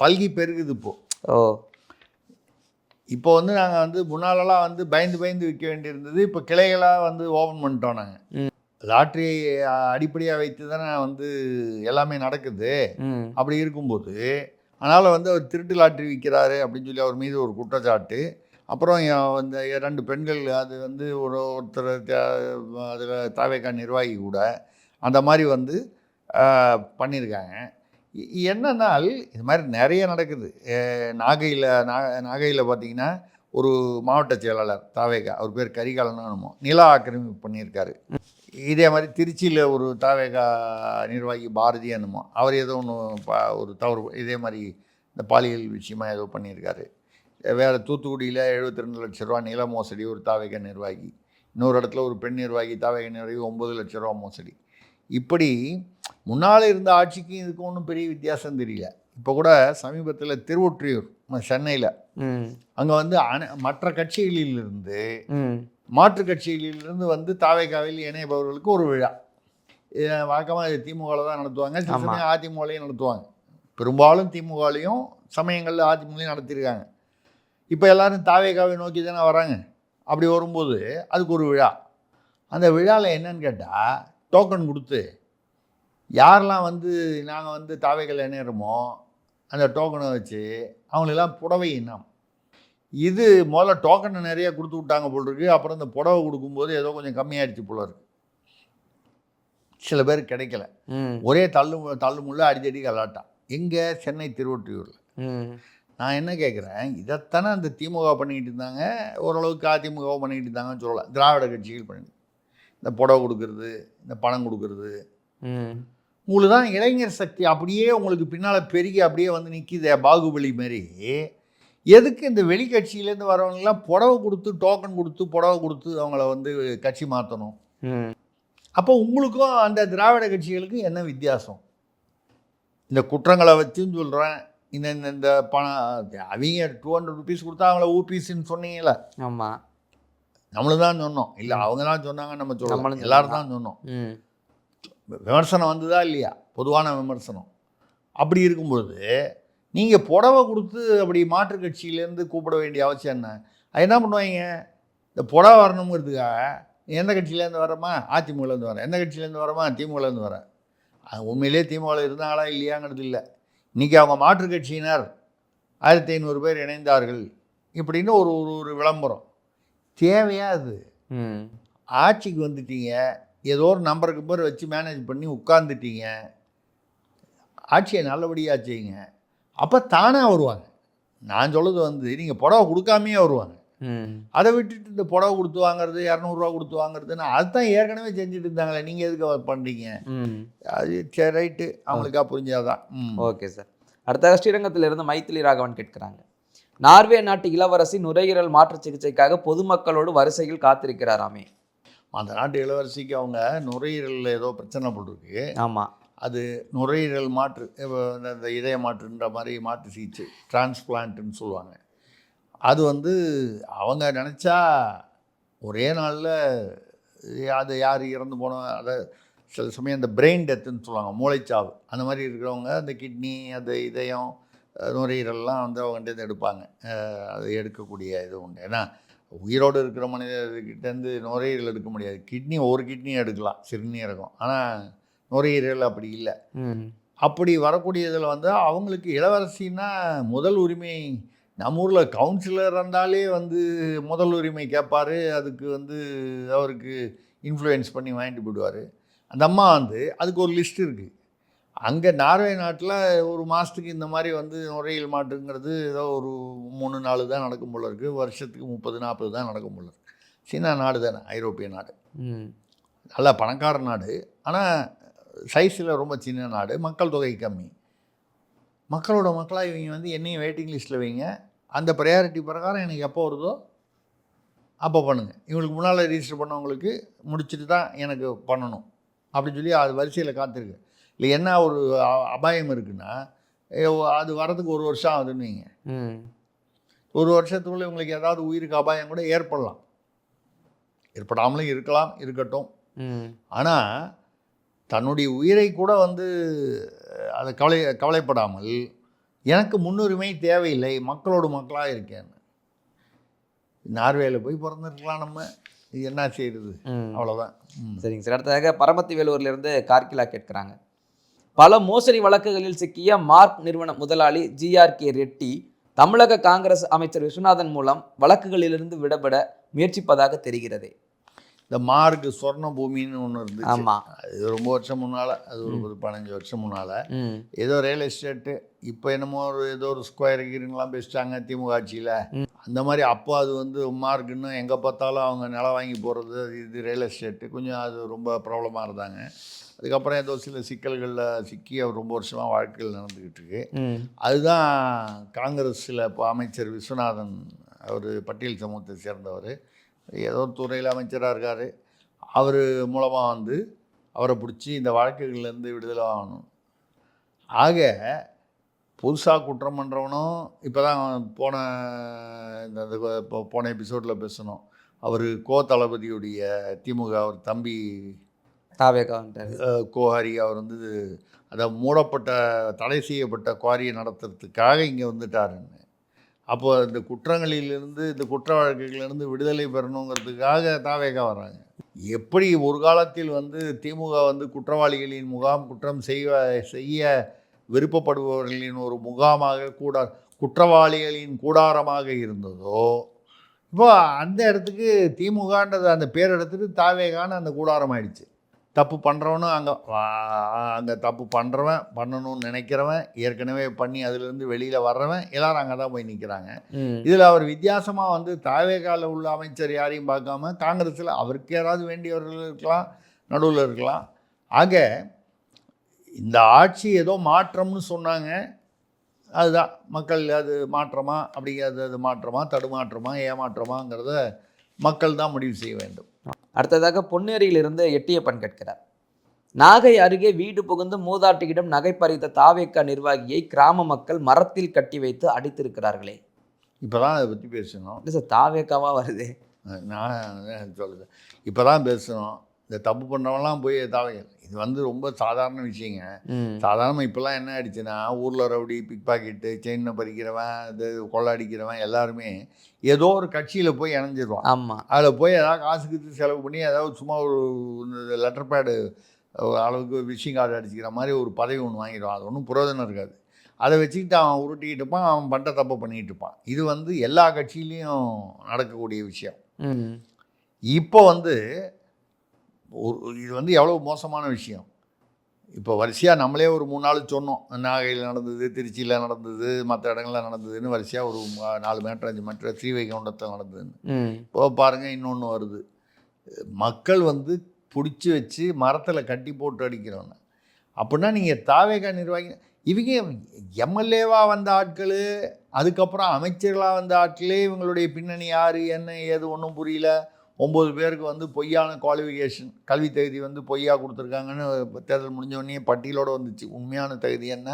பல்கி பெருகுது. இப்போ வந்து நாங்கள் வந்து முன்னாலெல்லாம் வந்து பயந்து விற்க வேண்டியிருந்தது. இப்போ கிளைகளாக வந்து ஓப்பன் பண்ணிட்டோம் நாங்கள். லாட்ரி அடிப்படையாக வைத்து தானே வந்து எல்லாமே நடக்குது. அப்படி இருக்கும்போது அதனால் வந்து அவர் திருட்டு லாட்ரி விற்கிறாரு அப்படின்னு சொல்லி அவர் மீது ஒரு குற்றச்சாட்டு. அப்புறம் இந்த 2 பெண்கள் அது வந்து ஒருத்தர் அதில் தாவேகா நிர்வாகி கூட அந்த மாதிரி வந்து பண்ணியிருக்காங்க. என்னன்னால் இது மாதிரி நிறைய நடக்குது. நாகையில் பார்த்திங்கன்னா ஒரு மாவட்ட செயலாளர் தாவேகா, அவர் பேர் கரிகாலன்னு என்னமோ, நில ஆக்கிரமிப்பு பண்ணியிருக்காரு. இதே மாதிரி திருச்சியில் ஒரு தாவேகா நிர்வாகி பாரதி என்னமோ, அவர் ஏதோ ஒன்று ஒரு தவறு இதே மாதிரி இந்த பாலியல் விஷயமாக ஏதோ பண்ணியிருக்காரு. வேறு தூத்துக்குடியில் 72 லட்ச ரூபா நில மோசடி ஒரு தாவேகா நிர்வாகி. இன்னொரு இடத்துல ஒரு பெண் நிர்வாகி தாவேகா நிர்வாகி 9 லட்ச ரூபா மோசடி. இப்படி முன்னால் இருந்த ஆட்சிக்கும் இதுக்கும் ஒன்றும் பெரிய வித்தியாசம் தெரியல. இப்போ கூட சமீபத்தில் திருவொற்றியூர் சென்னையில் அங்கே வந்து மற்ற கட்சிகளிலிருந்து மாற்று கட்சிகளிலிருந்து வந்து தாவேகாவில் இணைப்பவர்களுக்கு ஒரு விழா. வழக்கமாக திமுகவில் தான் நடத்துவாங்க, சில சமயம் அதிமுகலையும் நடத்துவாங்க. பெரும்பாலும் திமுகலையும் சமயங்களில் அதிமுகலையும் நடத்தியிருக்காங்க. இப்போ எல்லோரும் தாவேகாவை நோக்கி தானே வராங்க. அப்படி வரும்போது அதுக்கு ஒரு விழா. அந்த விழாவில் என்னன்னு கேட்டால் டோக்கன் கொடுத்து யாரெல்லாம் வந்து நாங்கள் வந்து தாவேகாவில் இணையிறோமோ அந்த டோக்கனை வச்சு அவங்களெல்லாம் புடவை இனம். இது முதல்ல டோக்கனை நிறைய கொடுத்து விட்டாங்க போல் இருக்குது. அப்புறம் இந்த புடவை கொடுக்கும்போது ஏதோ கொஞ்சம் கம்மியாகிடுச்சு போல இருக்குது. சில பேருக்கு கிடைக்கல. ஒரே தள்ளுமுள்ள அடிக்கடி கலாட்டா. எங்கே? சென்னை திருவொற்றியூரில். நான் என்ன கேட்குறேன், இதைத்தானே அந்த திமுக பண்ணிக்கிட்டு இருந்தாங்க, ஓரளவுக்கு அதிமுக பண்ணிக்கிட்டு இருந்தாங்கன்னு சொல்லலாம். திராவிட கட்சிகள் பண்ணி இந்த புடவை கொடுக்கறது, இந்த பணம் கொடுக்கறது, உங்களுக்கு தான் இளைஞர் சக்தி அப்படியே உங்களுக்கு பின்னால் பெருகி அப்படியே வந்து நிற்கிதே பாகுபலி மாரி. எதுக்கு இந்த வெளிக்கட்சியிலேருந்து வரவங்கெல்லாம் புடவை கொடுத்து டோக்கன் கொடுத்து புடவை கொடுத்து அவங்கள வந்து கட்சி மாற்றணும்? அப்போ உங்களுக்கும் அந்த திராவிட கட்சிகளுக்கும் என்ன வித்தியாசம்? இந்த குற்றங்களை வச்சுன்னு சொல்கிறேன். இந்த பணம் அவங்க 200 ருபீஸ் கொடுத்தா அவங்கள ஊபிஸ்ன்னு சொன்னீங்களே. ஆமாம், நம்மளும் தான் சொன்னோம். இல்லை அவங்க தான் சொன்னாங்க, நம்ம சொல்லலாம், எல்லோரும் தான் சொன்னோம். விமர்சனம் வந்ததா இல்லையா? பொதுவான விமர்சனம். அப்படி இருக்கும்பொழுது நீங்கள் புடவை கொடுத்து அப்படி மாற்று கட்சியிலேருந்து கூப்பிட வேண்டிய அவசியம் என்ன? அது என்ன பண்ணுவாங்க, இந்த புடவை வரணுங்கிறதுக்காக எந்த கட்சியிலேருந்து வரமா? அதிமுகலேருந்து வரேன். எந்த கட்சியிலேருந்து வரமா? திமுகலேருந்து வரேன். உண்மையிலே திமுகவில் இருந்தாங்களா இல்லையாங்கிறது இல்லை. இன்றைக்கி அவங்க மாற்று கட்சியினர் 1500 பேர் இணைந்தார்கள் இப்படின்னு ஒரு விளம்பரம் தேவையா? அது ஆட்சிக்கு வந்துட்டீங்க, ஏதோ ஒரு நம்பருக்கு பேர் வச்சு மேனேஜ் பண்ணி உட்கார்ந்துட்டீங்க, ஆட்சியை நல்லபடியாக செய்யுங்க. அப்போ தானாக வருவாங்க. நான் சொல்கிறது வந்து நீங்கள் புடவை கொடுக்காமையே வருவாங்க. அதை விட்டுட்டு இந்த புடவை கொடுத்து வாங்குறது, 200 கொடுத்து வாங்குறதுன்னு அதுதான் ஏற்கனவே செஞ்சுட்டு இருந்தாங்களே, நீங்கள் எதுக்கு பண்ணுறீங்க? அது சரி, ரைட்டு, அவங்களுக்கா புரிஞ்சாதான். Okay sir. அடுத்த ஸ்ரீரங்கத்திலிருந்து மைத்திலி ராகவன் கேட்குறாங்க, நார்வே நாட்டு இளவரசி நுரையீரல் மாற்று சிகிச்சைக்காக பொதுமக்களோடு வரிசையில் காத்திருக்கிறாராமே. அந்த நாட்டு இளவரசிக்கு அவங்க நுரையீரலில் ஏதோ பிரச்சனை போட்டிருக்கு. ஆமாம், அது நுரையீரல் மாற்று, இந்த இதய மாற்றுன்ற மாதிரி மாற்று சிகிச்சை, டிரான்ஸ்பிளான்ட்டுன்னு சொல்லுவாங்க. அது வந்து அவங்க நினச்சா ஒரே நாளில் அது யார் இறந்து போனோம், அதை சில சமயம் இந்த பிரெயின் டெத்துன்னு சொல்லுவாங்க, மூளைச்சாவு, அந்த மாதிரி இருக்கிறவங்க அந்த கிட்னி, அந்த இதயம், நுரையீரல்லாம் வந்து அவங்ககிட்ட எடுப்பாங்க. அது எடுக்கக்கூடிய இது உண்டு. ஏன்னா உயிரோடு இருக்கிற மனிதர்கிட்டேருந்து நுரையீரல் எடுக்க முடியாது. கிட்னி ஒரு கிட்னியும் எடுக்கலாம், சிறுநீரகம். ஆனால் நுரையீரல் அப்படி இல்லை. அப்படி வரக்கூடியதில் வந்து அவங்களுக்கு இளவரசின்னா முதல் உரிமை. நம்ம ஊரில் கவுன்சிலர் இருந்தாலே வந்து முதல் உரிமை கேட்பார். அதுக்கு வந்து அவருக்கு இன்ஃப்ளூயன்ஸ் பண்ணி வாங்கிட்டு போயிடுவார். அந்த அம்மா வந்து அதுக்கு ஒரு லிஸ்ட் இருக்குது. அங்கே நார்வே நாட்டில் ஒரு மாதத்துக்கு இந்த மாதிரி வந்து நுரையீரல் மாற்றுங்கிறது ஏதோ ஒரு 3-4 தான் நடக்கும் போல இருக்குது. வருஷத்துக்கு 30-40 தான் நடக்கும் போல இருக்குது. சின்ன நாடு தானே, ஐரோப்பிய நாடு, நல்லா பணக்கார நாடு. ஆனால் சைஸில் ரொம்ப சின்ன நாடு, மக்கள் தொகை கம்மி. மக்களோட மக்களாக இவங்க வந்து என்னையும் வெயிட்டிங் லிஸ்ட்டில் வைங்க, அந்த ப்ரையாரிட்டி பிரகாரம் எனக்கு எப்போ வருதோ அப்போ பண்ணுங்கள். இவங்களுக்கு முன்னால் ரிஜிஸ்டர் பண்ணவங்களுக்கு முடிச்சுட்டு தான் எனக்கு பண்ணணும் அப்படின்னு சொல்லி அது வரிசையில் காத்திருக்கு. இல்லை என்ன ஒரு அபாயம் இருக்குன்னா, அது வரதுக்கு 1 வருஷம் ஆகுதுன்னு வைங்க. 1 வருஷத்துக்குள்ளே இவங்களுக்கு ஏதாவது உயிருக்கு அபாயம் கூட ஏற்படலாம், ஏற்படாமலும் இருக்கலாம், இருக்கட்டும். ஆனால் தன்னுடைய உயிரை கூட வந்து அதை கவலைப்படாமல் எனக்கு முன்னுரிமை தேவையில்லை, மக்களோடு மக்களாக இருக்கேன். நார்வேயில் போய் பிறந்திருக்கலாம், நம்ம இது என்ன செய்யுது, அவ்வளோதான். சரிங்க சார். அடுத்ததாக பரமத்தி வேலூர்லேருந்து கார்கிலா கேட்குறாங்க, பல மோசடி வழக்குகளில் சிக்கிய மார்க் நிறுவன முதலாளி GRK ரெட்டி தமிழக காங்கிரஸ் அமைச்சர் விஸ்வநாதன் மூலம் வழக்குகளிலிருந்து விடுபட முயற்சிப்பதாக தெரிகிறது. இந்த மார்க் சொர்ண பூமின்னு ஒன்று இருந்துச்சு. ஆமாம், அது ரொம்ப வருஷம் முன்னால், அது ஒரு 15 வருஷம் முன்னால் ஏதோ ரியல் எஸ்டேட்டு, இப்போ என்னமோ ஏதோ ஒரு ஸ்கொயர் கீருங்கெலாம் பேசிட்டாங்க திமுக ஆட்சியில். அந்த மாதிரி அப்போ அது வந்து மார்க்குன்னு எங்கே பார்த்தாலும் அவங்க நிலம் வாங்கி போகிறது, இது ரியல் எஸ்டேட்டு கொஞ்சம் அது ரொம்ப ப்ராப்ளமாக இருந்தாங்க. அதுக்கப்புறம் ஏதோ சில சிக்கல்களில் சிக்கி அவர் ரொம்ப வருஷமாக வாழ்க்கையில் நடந்துக்கிட்டு இருக்கு. அதுதான் காங்கிரஸில் இப்போ அமைச்சர் விஸ்வநாதன், அவர் பட்டியல் சமூகத்தை சேர்ந்தவர், ஏதோ துறையில் அமைச்சராக இருக்கார். அவர் மூலமாக வந்து அவரை பிடிச்சி இந்த வழக்குகள்லேருந்து விடுதலை ஆகணும். ஆக புதுசாக குற்றம் பண்ணுறவனும் இப்போ தான் போன எபிசோடில் பேசணும், அவர் தளபதியுடைய திமுக அவர் தம்பி கோஹாரி, அவர் வந்து அதை மூடப்பட்ட தடை செய்யப்பட்ட குவாரியை நடத்துறதுக்காக இங்கே வந்துட்டாருன்னு. அப்போ இந்த குற்றங்களிலிருந்து, இந்த குற்ற வழக்குகளிலிருந்து விடுதலை பெறணுங்கிறதுக்காக தாவேகா வர்றாங்க. எப்படி ஒரு காலத்தில் வந்து திமுக வந்து குற்றவாளிகளின் முகாம், குற்றம் செய்ய விருப்பப்படுபவர்களின் ஒரு முகாமாக குற்றவாளிகளின் கூடாரமாக இருந்ததோ, இப்போ அந்த இடத்துக்கு திமுகன்றது அந்த பேர் எடுத்துட்டு தாவேகான்னு அந்த கூடாரம் ஆயிடுச்சு. தப்பு பண்ணுறவனும் அங்கே தப்பு பண்ணுறவன், பண்ணணும்னு நினைக்கிறவன், ஏற்கனவே பண்ணி அதிலிருந்து வெளியில் வர்றவன் எல்லாரும் அங்கே தான் போய் நிற்கிறாங்க. இதில் அவர் வித்தியாசமாக வந்து தாவேகாவில் உள்ள அமைச்சர் யாரையும் பார்க்காம காங்கிரஸில் அவருக்கு யாராவது வேண்டியவர்கள் இருக்கலாம், நடுவில் இருக்கலாம். ஆக இந்த ஆட்சி ஏதோ மாற்றம்னு சொன்னாங்க, அதுதான் மக்கள் அது மாற்றமா அப்படிங்கிறது, அது மாற்றமா தடுமாற்றமா ஏமாற்றமாங்கிறத மக்கள் தான் முடிவு செய்ய வேண்டும். அடுத்ததாக பொன்னேரியிலிருந்து எட்டியப்பன் கேட்கிறார், நாகை அருகே வீடு புகுந்து மூதாட்டியிடம் நகை பறித்த தாவேக்கா நிர்வாகியை கிராம மக்கள் மரத்தில் கட்டி வைத்து அடித்திருக்கிறார்களே. இப்போ தான் அதை பற்றி பேசணும். இல்லை சார், தாவேக்காவா வருது, நான் சொல்லுது இப்போ தான் பேசணும். இந்த தப்பு பண்ணுறவங்களாம் போய் தாவேக்கா, இது வந்து ரொம்ப சாதாரண விஷயங்க. சாதாரணமாக இப்போல்லாம் என்ன ஆயிடுச்சுன்னா, ஊரில் ரவுடி, பிக் பாக்கெட்டு, செயினை பறிக்கிறவன், இது கொள்ளடிக்கிறவன் எல்லாருமே ஏதோ ஒரு கட்சியில் போய் இணைஞ்சிருவான். ஆமாம், அதில் போய் ஏதாவது காசுக்கு செலவு பண்ணி ஏதாவது சும்மா ஒரு லெட்டர் பேடு அளவுக்கு விஷிங் கார்டு அடிச்சுக்கிற மாதிரி ஒரு பதவி ஒன்று வாங்கிடுவான். அது ஒன்றும் புரோஜனம் இருக்காது. அதை வச்சுக்கிட்டு அவன் உருட்டிக்கிட்டு இருப்பான், அவன் பண்ணுற தப்பை பண்ணிக்கிட்டு இருப்பான். இது வந்து எல்லா கட்சியிலையும் நடக்கக்கூடிய விஷயம். இப்போ வந்து இது வந்து எவ்வளோ மோசமான விஷயம். இப்போ வரிசையாக நம்மளே ஒரு 3 நாள் சொன்னோம், நாகையில் நடந்தது, திருச்சியில் நடந்தது, மற்ற இடங்களில் நடந்ததுன்னு வரிசையாக ஒரு 4 மீட்டர் 5 மீட்டர் ஸ்ரீவைகுண்டத்தில் நடந்ததுன்னு. இப்போ பாருங்கள் இன்னொன்று வருது. மக்கள் வந்து பிடிச்சி வச்சு மரத்தில் கட்டி போட்டு அடிக்கிறவங்க. அப்படின்னா நீங்கள் தாவேகா நிர்வாகி, இவங்க எம்எல்ஏவாக வந்த ஆட்கள், அதுக்கப்புறம் அமைச்சர்களாக வந்த ஆட்களே இவங்களுடைய பின்னணி யார் என்ன ஏது ஒன்றும் புரியல. 9 பேருக்கு வந்து பொய்யான குவாலிஃபிகேஷன், கல்வி தகுதி வந்து பொய்யா கொடுத்துருக்காங்கன்னு தேர்தல் முடிஞ்சவொடனே பட்டியலோடு வந்துச்சு. உண்மையான தகுதி என்ன,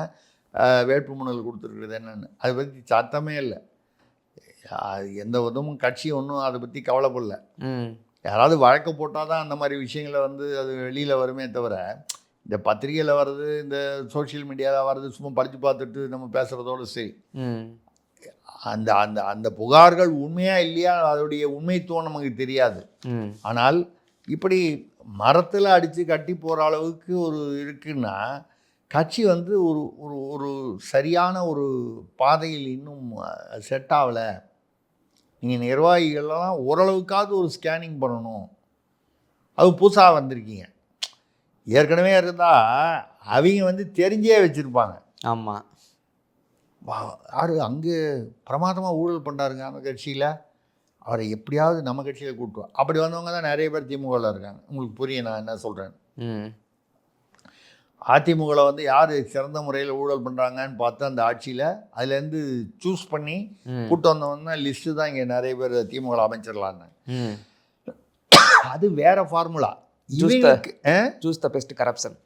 வேட்புமனல் கொடுத்துருக்குறது என்னென்னு அதை பற்றி சத்தமே இல்லை. எந்த விதமும் கட்சி ஒன்றும் அதை பற்றி கவலைப்படல. யாராவது வழக்கு போட்டால் தான் அந்த மாதிரி விஷயங்களை வந்து அது வெளியில் வருமே தவிர, இந்த பத்திரிகையில் வர்றது, இந்த சோஷியல் மீடியாவில் வர்றது சும்மா படித்து பார்த்துட்டு நம்ம பேசுகிறதோடு சரி. அந்த அந்த அந்த புகார்கள் உண்மையா இல்லையா, அதோடைய உண்மைத்துவம் நமக்கு தெரியாது. ஆனால் இப்படி மரத்தில் அடித்து கட்டி போகிற அளவுக்கு ஒரு இருக்குன்னா, கட்சி வந்து ஒரு ஒரு ஒரு சரியான ஒரு பாதையில் இன்னும் செட் ஆகலை. நீங்கள் நிர்வாகிகள்லாம் ஓரளவுக்காவது ஒரு ஸ்கேனிங் பண்ணணும். அது புதுசாக வந்திருக்கீங்க, ஏற்கனவே இருந்தால் அவங்க வந்து தெரிஞ்சே வச்சுருப்பாங்க. ஆமாம், யார் அங்கே பிரமாதமாக ஊழல் பண்ணுறாருங்க அந்த கட்சியில், அவரை எப்படியாவது நம்ம கட்சியில் கூட்டுவோம். அப்படி வந்தவங்க தான் நிறைய பேர் திமுகவில் இருக்காங்க. உங்களுக்கு புரியும் நான் என்ன சொல்கிறேன். அதிமுகவில் வந்து யார் சிறந்த முறையில் ஊழல் பண்ணுறாங்கன்னு பார்த்து அந்த ஆட்சியில் அதுலேருந்து சூஸ் பண்ணி கூட்டு வந்தவங்க லிஸ்ட்டு தான் இங்கே நிறைய பேர் திமுக அமைச்சர்களாங்க. அது வேறு formula. Choose the best corruption.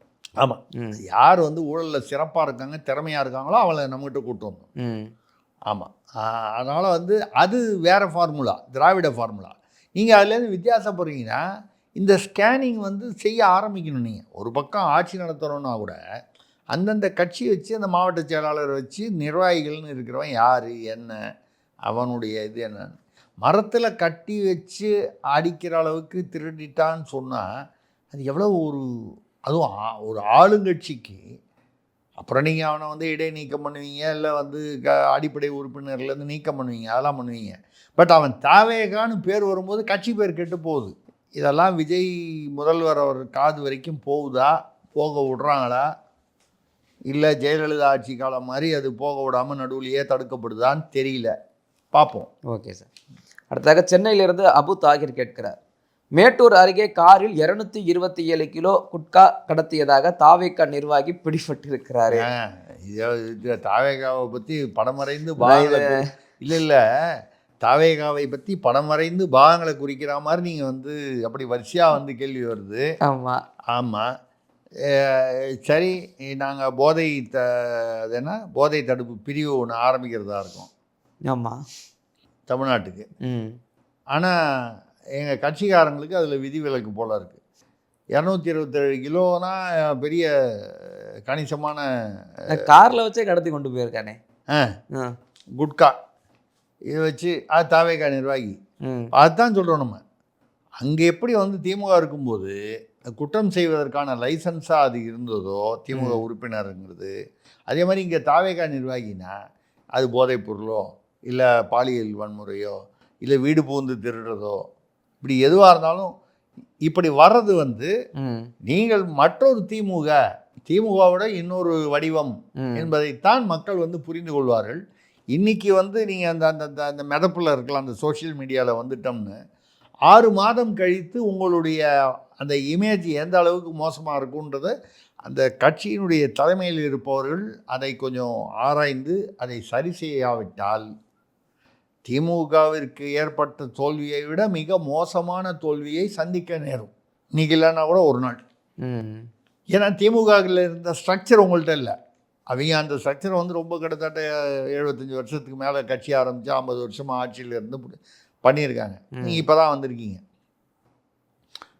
ஆமாம், யார் வந்து ஊழலில் சிறப்பாக இருக்காங்க, திறமையாக இருக்காங்களோ அவளை நம்மகிட்ட கூட்டு வந்தோம். ஆமாம், அதனால் வந்து அது வேறு ஃபார்முலா, திராவிட ஃபார்முலா. நீங்கள் அதுலேருந்து வித்தியாசப்படுறீங்கன்னா இந்த ஸ்கேனிங் வந்து செய்ய ஆரம்பிக்கணும். நீங்கள் ஒரு பக்கம் ஆட்சி நடத்துகிறோன்னா கூட அந்தந்த கட்சி வச்சு, அந்த மாவட்ட செயலாளரை வச்சு நிர்வாகிகள்னு இருக்கிறவன் யார் என்ன, அவனுடைய இது என்னன்னு மரத்தில் கட்டி வச்சு அடிக்கிற அளவுக்கு திருடிட்டான்னு சொன்னால் அது எவ்வளோ அதுவும் ஒரு ஆளுங்கட்சிக்கு. அப்புறம் நீங்கள் அவனை வந்து இடைநீக்கம் பண்ணுவீங்க, இல்லை வந்து அடிப்படை உறுப்பினர்லேருந்து நீக்கம் பண்ணுவீங்க, அதெல்லாம் பண்ணுவீங்க. பட் அவன் தாவேகான்னு பேர் வரும்போது கட்சி பேர் கெட்டு போகுது. இதெல்லாம் விஜய் முதல்வர் அவர் காது வரைக்கும் போகுதா, போக விட்றாங்களா, இல்லை ஜெயலலிதா ஆட்சி காலம் மாதிரி அது போக விடாமல் நடுவுலையே தடுக்கப்படுதான்னு தெரியல. பார்ப்போம். Okay sir. அடுத்ததாக சென்னையிலிருந்து அபு தாகிர் கேட்கிறார், மேட்டூர் அருகே காரில் 227 கிலோ குட்கா கடத்தியதாக தாவேகா நிர்வாகி பிடிபட்டிருக்கிறாரு. தாவேகாவை பற்றி படமறைந்து இல்லை தாவேகாவை பற்றி படமறைந்து பாகங்களை குறிக்கிற மாதிரி நீங்கள் வந்து அப்படி வரிசையாக வந்து கேள்வி வருது. ஆமாம் ஆமாம். சரி, நாங்கள் அது என்ன போதை தடுப்பு பிரிவு ஒன்று ஆரம்பிக்கிறதா இருக்கோம். ஆமாம், தமிழ்நாட்டுக்கு. ஆனால் எங்கள் கட்சிக்காரங்களுக்கு அதில் விதிவிலக்கு போல் இருக்குது. 227 கிலோனா பெரிய கணிசமான காரில் வச்சே கடத்தி கொண்டு போயிருக்கானே குட்கா. இதை வச்சு அது தாவேகா நிர்வாகி. அதுதான் சொல்கிறோம். நம்ம அங்கே எப்படி வந்து திமுக இருக்கும்போது குற்றம் செய்வதற்கான லைசன்ஸாக அது இருந்ததோ திமுக உறுப்பினருங்கிறது, அதே மாதிரி இங்கே தாவேகா நிர்வாகினா அது போதைப் பொருளோ இல்லை பாலியல் வன்முறையோ இல்லை வீடு பூந்து திருடுறதோ இப்படி எதுவாக இருந்தாலும் இப்படி வர்றது வந்து நீங்கள் மற்றொரு திமுகவோட இன்னொரு வடிவம் என்பதைத்தான் மக்கள் வந்து புரிந்து கொள்வார்கள். இன்றைக்கி வந்து நீங்கள் அந்த மெதப்பில் இருக்கலாம், அந்த சோஷியல் மீடியாவில் வந்துட்டோம்னு 6 மாதம் கழித்து உங்களுடைய அந்த இமேஜ் எந்த அளவுக்கு மோசமாக இருக்குன்றதை அந்த கட்சியினுடைய தலைமையில் இருப்பவர்கள் அதை கொஞ்சம் ஆராய்ந்து அதை சரி செய்யாவிட்டால் திமுகவிற்கு ஏற்பட்ட தோல்வியை விட மிக மோசமான தோல்வியை சந்திக்க நேரும். இன்றைக்கி இல்லைன்னா கூட ஒரு நாள். ஏன்னா திமுகவில் இருந்த ஸ்ட்ரக்சர் உங்கள்கிட்ட இல்லை. அவங்க அந்த ஸ்ட்ரக்சரை வந்து ரொம்ப கிட்டத்தட்ட 75 வருஷத்துக்கு மேலே கட்சி ஆரம்பித்து 50 வருஷமாக ஆட்சியில் இருந்து பண்ணியிருக்காங்க. நீங்கள் இப்போ தான் வந்திருக்கீங்க.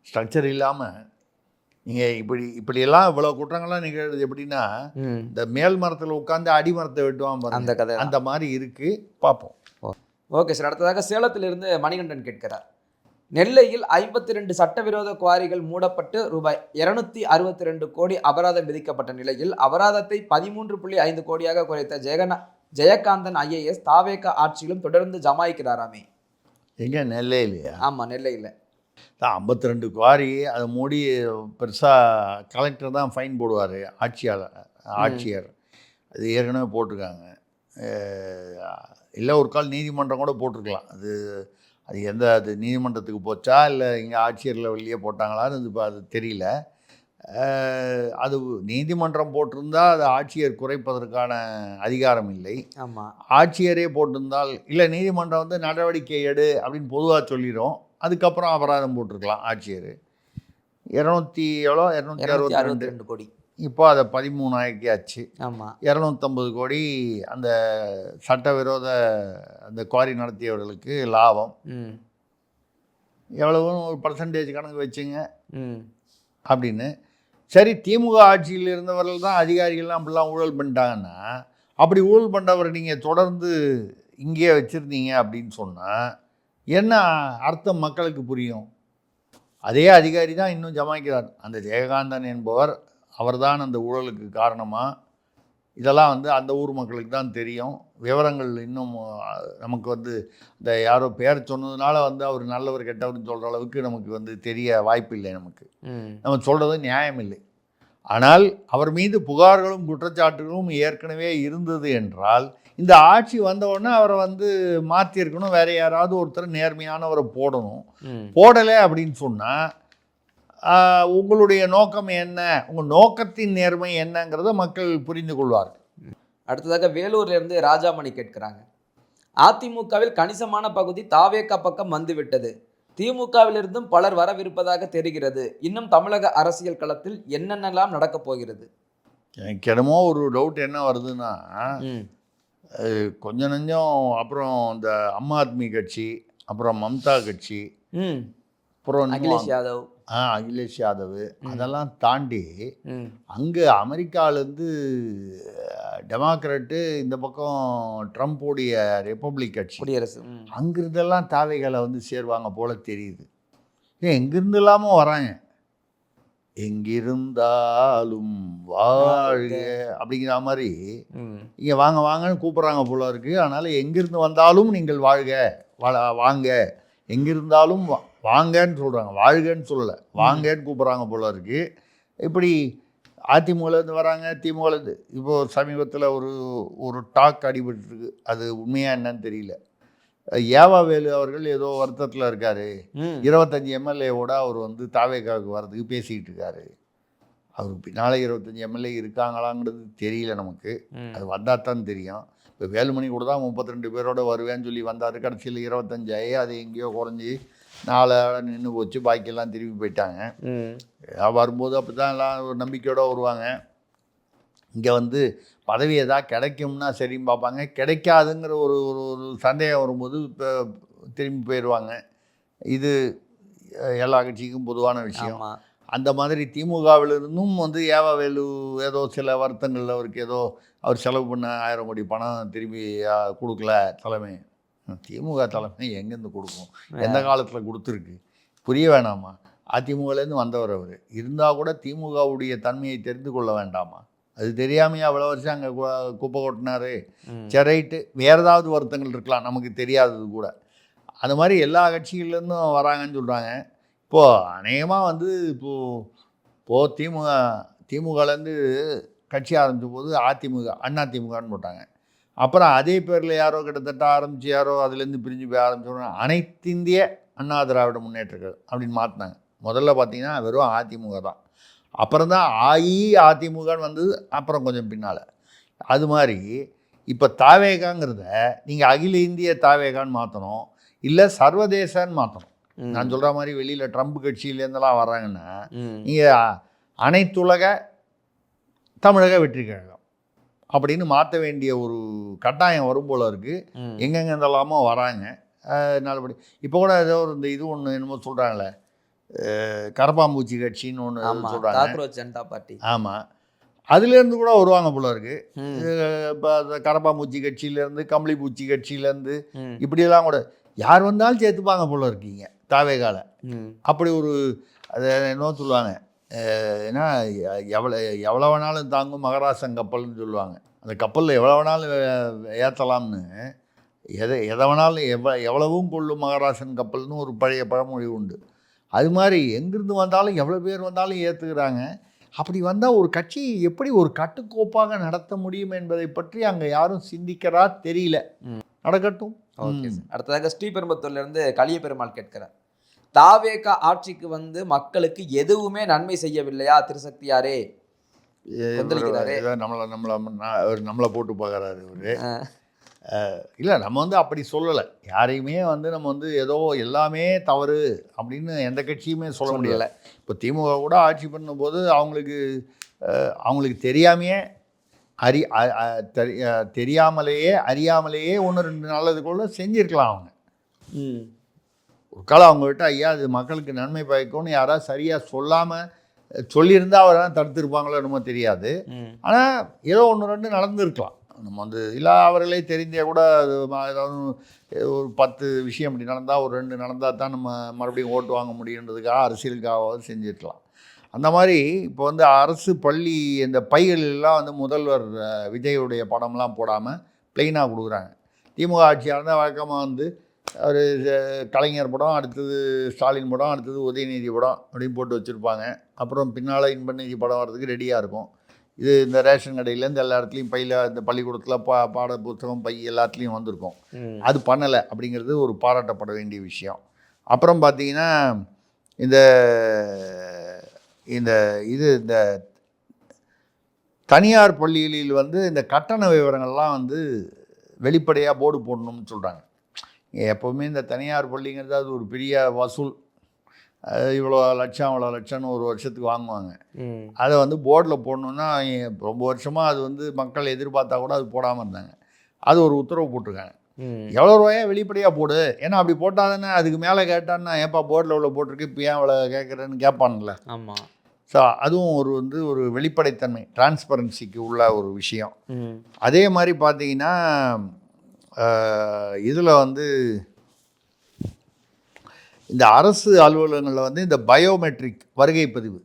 ஸ்ட்ரக்சர் இல்லாமல் நீங்கள் இப்படியெல்லாம் இவ்வளோ குற்றங்கள்லாம் நிகழ்றது எப்படின்னா, இந்த மேல் மரத்தில் உட்காந்து அடிமரத்தை வெட்டுவான் பாருங்க, அந்த கதை அந்த மாதிரி இருக்குது. பார்ப்போம். Okay sir. அடுத்ததாக சேலத்திலிருந்து மணிகண்டன் கேட்கிறார், நெல்லையில் 52 சட்டவிரோத குவாரிகள் மூடப்பட்டு ரூபாய் 262 கோடி அபராதம் விதிக்கப்பட்ட நிலையில் அபராதத்தை 13.5 கோடியாக குறைத்த ஜெயகாந்தன் IAS தாவேகா ஆட்சியிலும் தொடர்ந்து ஜமாய்க்கிறாராமே. எங்கே? நெல்லையிலையா? ஆமாம், நெல்லையில் 52 குவாரி. அதை மூடி பெருசாக கலெக்டர் தான் ஃபைன் போடுவார், ஆட்சியர். அது ஏற்கனவே போட்டிருக்காங்க. இல்லை ஒரு கால் நீதிமன்றம் கூட போட்டிருக்கலாம். அது நீதிமன்றத்துக்கு போச்சா இல்லை இங்கே ஆட்சியர் லெவல்லையே போட்டாங்களான்னு இப்போ அது தெரியல. அது நீதிமன்றம் போட்டிருந்தால் அது ஆட்சியர் குறைப்பதற்கான அதிகாரம் இல்லை. ஆமாம், ஆட்சியரே போட்டிருந்தால் இல்லை நீதிமன்றம் வந்து நடவடிக்கை எடு அப்படின்னு பொதுவாக சொல்லிடும். அதுக்கப்புறம் அபராதம் போட்டிருக்கலாம் ஆட்சியர். 262 கோடி. இப்போ அதை 13 ஆக்கியாச்சு. ஆமாம், 250 கோடி அந்த சட்டவிரோத அந்த குவாரி நடத்தியவர்களுக்கு லாபம். எவ்வளவுன்னு ஒரு பர்சன்டேஜ் கணக்கு வச்சுங்க அப்படின்னு. சரி, திமுக ஆட்சியில் இருந்தவர்கள் தான் அதிகாரிகள்லாம் அப்படிலாம் ஊழல் பண்ணிட்டாங்கன்னா, அப்படி ஊழல் பண்ணவர் நீங்கள் தொடர்ந்து இங்கேயே வச்சுருந்தீங்க அப்படின்னு சொன்னால் என்ன அர்த்தம் மக்களுக்கு புரியும்? அதே அதிகாரி தான் இன்னும் ஜமாய்க்கிறார். அந்த ஜெயகாந்தன் என்பவர் அவர்தான் அந்த ஊழலுக்கு காரணமாக. இதெல்லாம் வந்து அந்த ஊர் மக்களுக்கு தான் தெரியும். விவரங்கள் இன்னும் நமக்கு வந்து இந்த யாரோ பேர் சொன்னதுனால வந்து அவர் நல்லவர் கெட்டவர்னு சொல்கிற அளவுக்கு நமக்கு வந்து தெரிய வாய்ப்பு இல்லை. நம்ம சொல்கிறது நியாயம் இல்லை. ஆனால் அவர் மீது புகார்களும் குற்றச்சாட்டுகளும் ஏற்கனவே இருந்தது என்றால் இந்த ஆட்சி வந்தவுடனே அவரை வந்து மாற்றிருக்கணும், வேறு யாராவது ஒருத்தர் நேர்மையானவரை போடணும். போடலை அப்படின்னு சொன்னால் உங்களுடைய நோக்கம் என்ன, உங்கள் நோக்கத்தின் நேர்மை என்னங்கிறத மக்கள் புரிந்து கொள்வார்கள். அடுத்ததாக வேலூர்லேருந்து ராஜாமணி கேட்குறாங்க, அதிமுகவில் கணிசமான பகுதி தாவேகா பக்கம் வந்துவிட்டது. திமுகவிலிருந்தும் பலர் வரவிருப்பதாக தெரிகிறது. இன்னும் தமிழக அரசியல் களத்தில் என்னென்னலாம் நடக்கப் போகிறது? எனக்கு என்னமோ ஒரு டவுட் என்ன வருதுன்னா, கொஞ்சம் நஞ்சம் அப்புறம் இந்த அம் ஆத்மி கட்சி, அப்புறம் மம்தா கட்சி, அப்புறம் அகிலேஷ் யாதவ் அதெல்லாம் தாண்டி அங்கே அமெரிக்காவிலேருந்து டெமோக்ராட்டு, இந்த பக்கம் ட்ரம்ப்புடைய ரிப்பப்ளிக் கட்சி, குடியரசு. அங்கிருந்தெல்லாம் தாவைகளை வந்து சேருவாங்க போல தெரியுது. ஏன் எங்கிருந்து இல்லாமல் வராங்க. எங்கிருந்தாலும் வாழ்க அப்படிங்கிற மாதிரி இங்கே வாங்க வாங்கன்னு கூப்பிட்றாங்க போல இருக்குது. அதனால் எங்கிருந்து வந்தாலும் நீங்கள் வாழ்க, வாங்க, எங்கிருந்தாலும் வாங்கன்னு சொல்கிறாங்க, வாழ்கன்னு சொல்லலை, வாங்கன்னு கூப்பிட்றாங்க போல இருக்குது. இப்படி அதிமுகலேருந்து வராங்க, திமுகலேருந்து. இப்போது சமீபத்தில் ஒரு டாக் அடிபட்டுருக்கு. அது உண்மையாக என்னன்னு தெரியல. ஏவாவேலு அவர்கள் ஏதோ வருத்தத்தில் இருக்கார். 25 எம்எல்ஏவோட அவர் வந்து தாவேகாவுக்கு வர்றதுக்கு பேசிக்கிட்டு இருக்காரு. அவருக்கு பின்னால் 25 எம்எல்ஏ இருக்காங்களாங்கிறது தெரியல நமக்கு. அது வந்தால் தான் தெரியும். இப்போ வேலுமணி கூட தான் 32 பேரோட வருவேன்னு சொல்லி வந்தார். கடைசியில் 25 ஆகி அது எங்கேயோ குறைஞ்சி 4 நின்று போச்சு. பாக்கியெல்லாம் திரும்பி போயிட்டாங்க. வரும்போது அப்படி தான் எல்லாம் ஒரு நம்பிக்கையோடு வருவாங்க. இங்கே வந்து பதவி எதாவது கிடைக்கும்னா சரின்னு பார்ப்பாங்க. கிடைக்காதுங்கிற ஒரு ஒரு சந்தேகம் வரும்போது இப்போ திரும்பி போயிடுவாங்க. இது எல்லா கட்சிக்கும் பொதுவான விஷயம். அந்த மாதிரி திமுகவிலிருந்தும் வந்து ஏவாவேலு ஏதோ சில வருத்தங்களில் அவருக்கு ஏதோ அவர் செலவு பண்ண 1000 கோடி பணம் திரும்பி கொடுக்கல தலைமை. திமுக தலைமை எங்கேருந்து கொடுக்கும்? எந்த காலத்தில் கொடுத்துருக்கு? புரிய வேணாமா? அதிமுகலேருந்து வந்தவர் அவர் இருந்தால் கூட திமுகவுடைய தன்மையை தெரிந்து கொள்ள வேண்டாமா? அது தெரியாமையே அவ்வளோ வருஷம் அங்கே குப்பை கொட்டினார். சரிட்டு வேறு ஏதாவது வருத்தங்கள் இருக்கலாம் நமக்கு தெரியாதது கூட. அந்த மாதிரி எல்லா கட்சிகள்லேருந்தும் வராங்கன்னு சொல்கிறாங்க. இப்போது அநேகமாக வந்து இப்போது திமுகலேருந்து கட்சி ஆரம்பித்த போது அதிமுகன்னு போட்டாங்க. அப்புறம் அதே பேரில் யாரோ கிட்டத்தட்ட ஆரம்பித்து யாரோ அதுலேருந்து பிரிஞ்சு போய் ஆரம்பிச்சோன்னா அனைத்திந்திய அண்ணா திராவிட முன்னேற்றங்கள் அப்படின்னு மாற்றினாங்க. முதல்ல பார்த்திங்கன்னா வெறும் அதிமுக தான். அப்புறம் தான் அதிமுகன்னு வந்தது. அப்புறம் கொஞ்சம் பின்னால் அது மாதிரி இப்போ தாவேகாங்கிறத நீங்கள் அகில இந்திய தாவேகான்னு மாற்றணும், இல்லை சர்வதேசன்னு மாற்றணும். நான் சொல்கிற மாதிரி வெளியில் ட்ரம்ப் கட்சியிலேருந்தெல்லாம் வர்றாங்கன்னா நீங்கள் அனைத்துலக தமிழக வெற்றி கழகம் அப்படின்னு மாற்ற வேண்டிய ஒரு கட்டாயம் வரும் போல இருக்குது. எங்கெங்கே இருந்தெல்லாமோ வராங்க. நல்லபடி இப்போ கூட ஏதோ இந்த இது ஒன்று என்னமோ சொல்கிறாங்களே, கரப்பாம்பூச்சி கட்சின்னு ஒன்று சொல்கிறாங்க. ஆமாம், அதுலேருந்து கூட வருவாங்க போல இருக்குது. இப்போ அந்த கரப்பாம்பூச்சி கட்சியிலேருந்து, கம்பளி பூச்சி கட்சியிலேருந்து இப்படியெல்லாம் கூட யார் வந்தாலும் சேர்த்துப்பாங்க போல இருக்கீங்க தாவேகால. அப்படி ஒரு அதை என்ன சொல்லுவாங்க, ஏன்னா எவ்வளோ வேணாலும் தாங்கும் மகராசன் கப்பல்னு சொல்லுவாங்க. அந்த கப்பலில் எவ்வளோ வேணாலும் ஏற்றலாம்னு, எதை வேணாலும் எவ்வளவும் கொள்ளும் மகராசன் கப்பல்னு ஒரு பழைய பழமொழி உண்டு. அது மாதிரி எங்கிருந்து வந்தாலும் எவ்வளோ பேர் வந்தாலும் ஏற்றுக்கிறாங்க. அப்படி வந்தால் ஒரு கட்சி எப்படி ஒரு கட்டுக்கோப்பாக நடத்த முடியும் என்பதை பற்றி அங்கே யாரும் சிந்திக்கிறா தெரியல. நடக்கட்டும். Okay sir. அடுத்ததாக ஸ்ரீபெரும்புத்தூர்லேருந்து கலிய பெருமாள் கேட்கிறார், தாவேகா ஆட்சிக்கு வந்து மக்களுக்கு எதுவுமே நன்மை செய்யவில்லையா திருசக்தியாரே? நம்மளை போட்டு பார்க்குறாரு இவர். இல்லை, நம்ம வந்து அப்படி சொல்லலை. யாரையுமே வந்து நம்ம வந்து ஏதோ எல்லாமே தவறு அப்படின்னு எந்த கட்சியுமே சொல்ல முடியலை. இப்போ திமுக கூட ஆட்சி பண்ணும்போது அவங்களுக்கு தெரியாமையே தெரியாமலேயே அறியாமலேயே 1-2 நல்லதுக்குள்ள செஞ்சுருக்கலாம். அவங்க ஒரு காலம் அவங்ககிட்ட ஐயா அது மக்களுக்கு நன்மை பயக்கும்னு யாராவது சரியாக சொல்லாமல் சொல்லியிருந்தால் அவரெல்லாம் தடுத்துருப்பாங்களோ என்னமோ தெரியாது. ஆனால் ஏதோ 1-2 நடந்துருக்கலாம். நம்ம வந்து இல்லை அவர்களே தெரிந்தே கூட ஏதாவது ஒரு 10 விஷயம் அப்படி நடந்தால் ஒரு 2 நடந்தால் தான் நம்ம மறுபடியும் ஓட்டு வாங்க முடியுன்றதுக்காக அரசியலுக்காக செஞ்சுருக்கலாம். அந்த மாதிரி இப்போ வந்து அரசு பள்ளி இந்த பைகளெல்லாம் வந்து முதல்வர் விஜயுடைய படம்லாம் போடாமல் ப்ளெயினாக கொடுக்குறாங்க. திமுக ஆட்சியாக இருந்தால் வழக்கமாக வந்து ஒரு கலைஞர் படம், அடுத்தது ஸ்டாலின் படம், அடுத்தது உதயநிதி படம் அப்படின்னு போட்டு வச்சுருப்பாங்க. அப்புறம் பின்னால் இன்பநிதி படம் வர்றதுக்கு ரெடியாக இருக்கும். இது இந்த ரேஷன் கடையிலேருந்து எல்லா இடத்துலையும் பையில் இந்த பள்ளிக்கூடத்தில் பாட புத்தகம் பை எல்லாத்துலேயும் வந்திருக்கும். அது பண்ணலை அப்படிங்கிறது ஒரு பாராட்டப்பட வேண்டிய விஷயம். அப்புறம் பார்த்திங்கன்னா இந்த தனியார் பள்ளிகளில் வந்து இந்த கட்டண விவரங்கள்லாம் வந்து வெளிப்படையாக போர்டு போடணும்னு சொல்கிறாங்க. எப்போவுமே இந்த தனியார் பள்ளிங்கிறது அது ஒரு பெரிய வசூல். இவ்வளோ லட்சம் அவ்வளோ லட்சம்னு ஒரு வருஷத்துக்கு வாங்குவாங்க. அதை வந்து போர்டில் போடணுன்னா ரொம்ப வருஷமாக அது வந்து மக்கள் எதிர்பார்த்தா கூட அது போடாமல் இருந்தாங்க. அது ஒரு உத்தரவு போட்டிருக்காங்க. எவ்வளோ ரூபாயா வெளிப்படையாக போடு. ஏன்னா அப்படி போட்டால் தானே அதுக்கு மேலே கேட்டான்னா ஏப்பா போர்டில் இவ்வளோ போட்டிருக்கு இப்போ ஏன் அவ்வளோ கேட்குறேன்னு கேட்பானுங்களே. ஆமாம். ஸோ அதுவும் ஒரு வெளிப்படைத்தன்மை, டிரான்ஸ்பரன்சிக்கு உள்ள ஒரு விஷயம். அதே மாதிரி பார்த்தீங்கன்னா இதில் இந்த அரசு அலுவலகங்களில் இந்த பயோமெட்ரிக் வருகை பதிவு,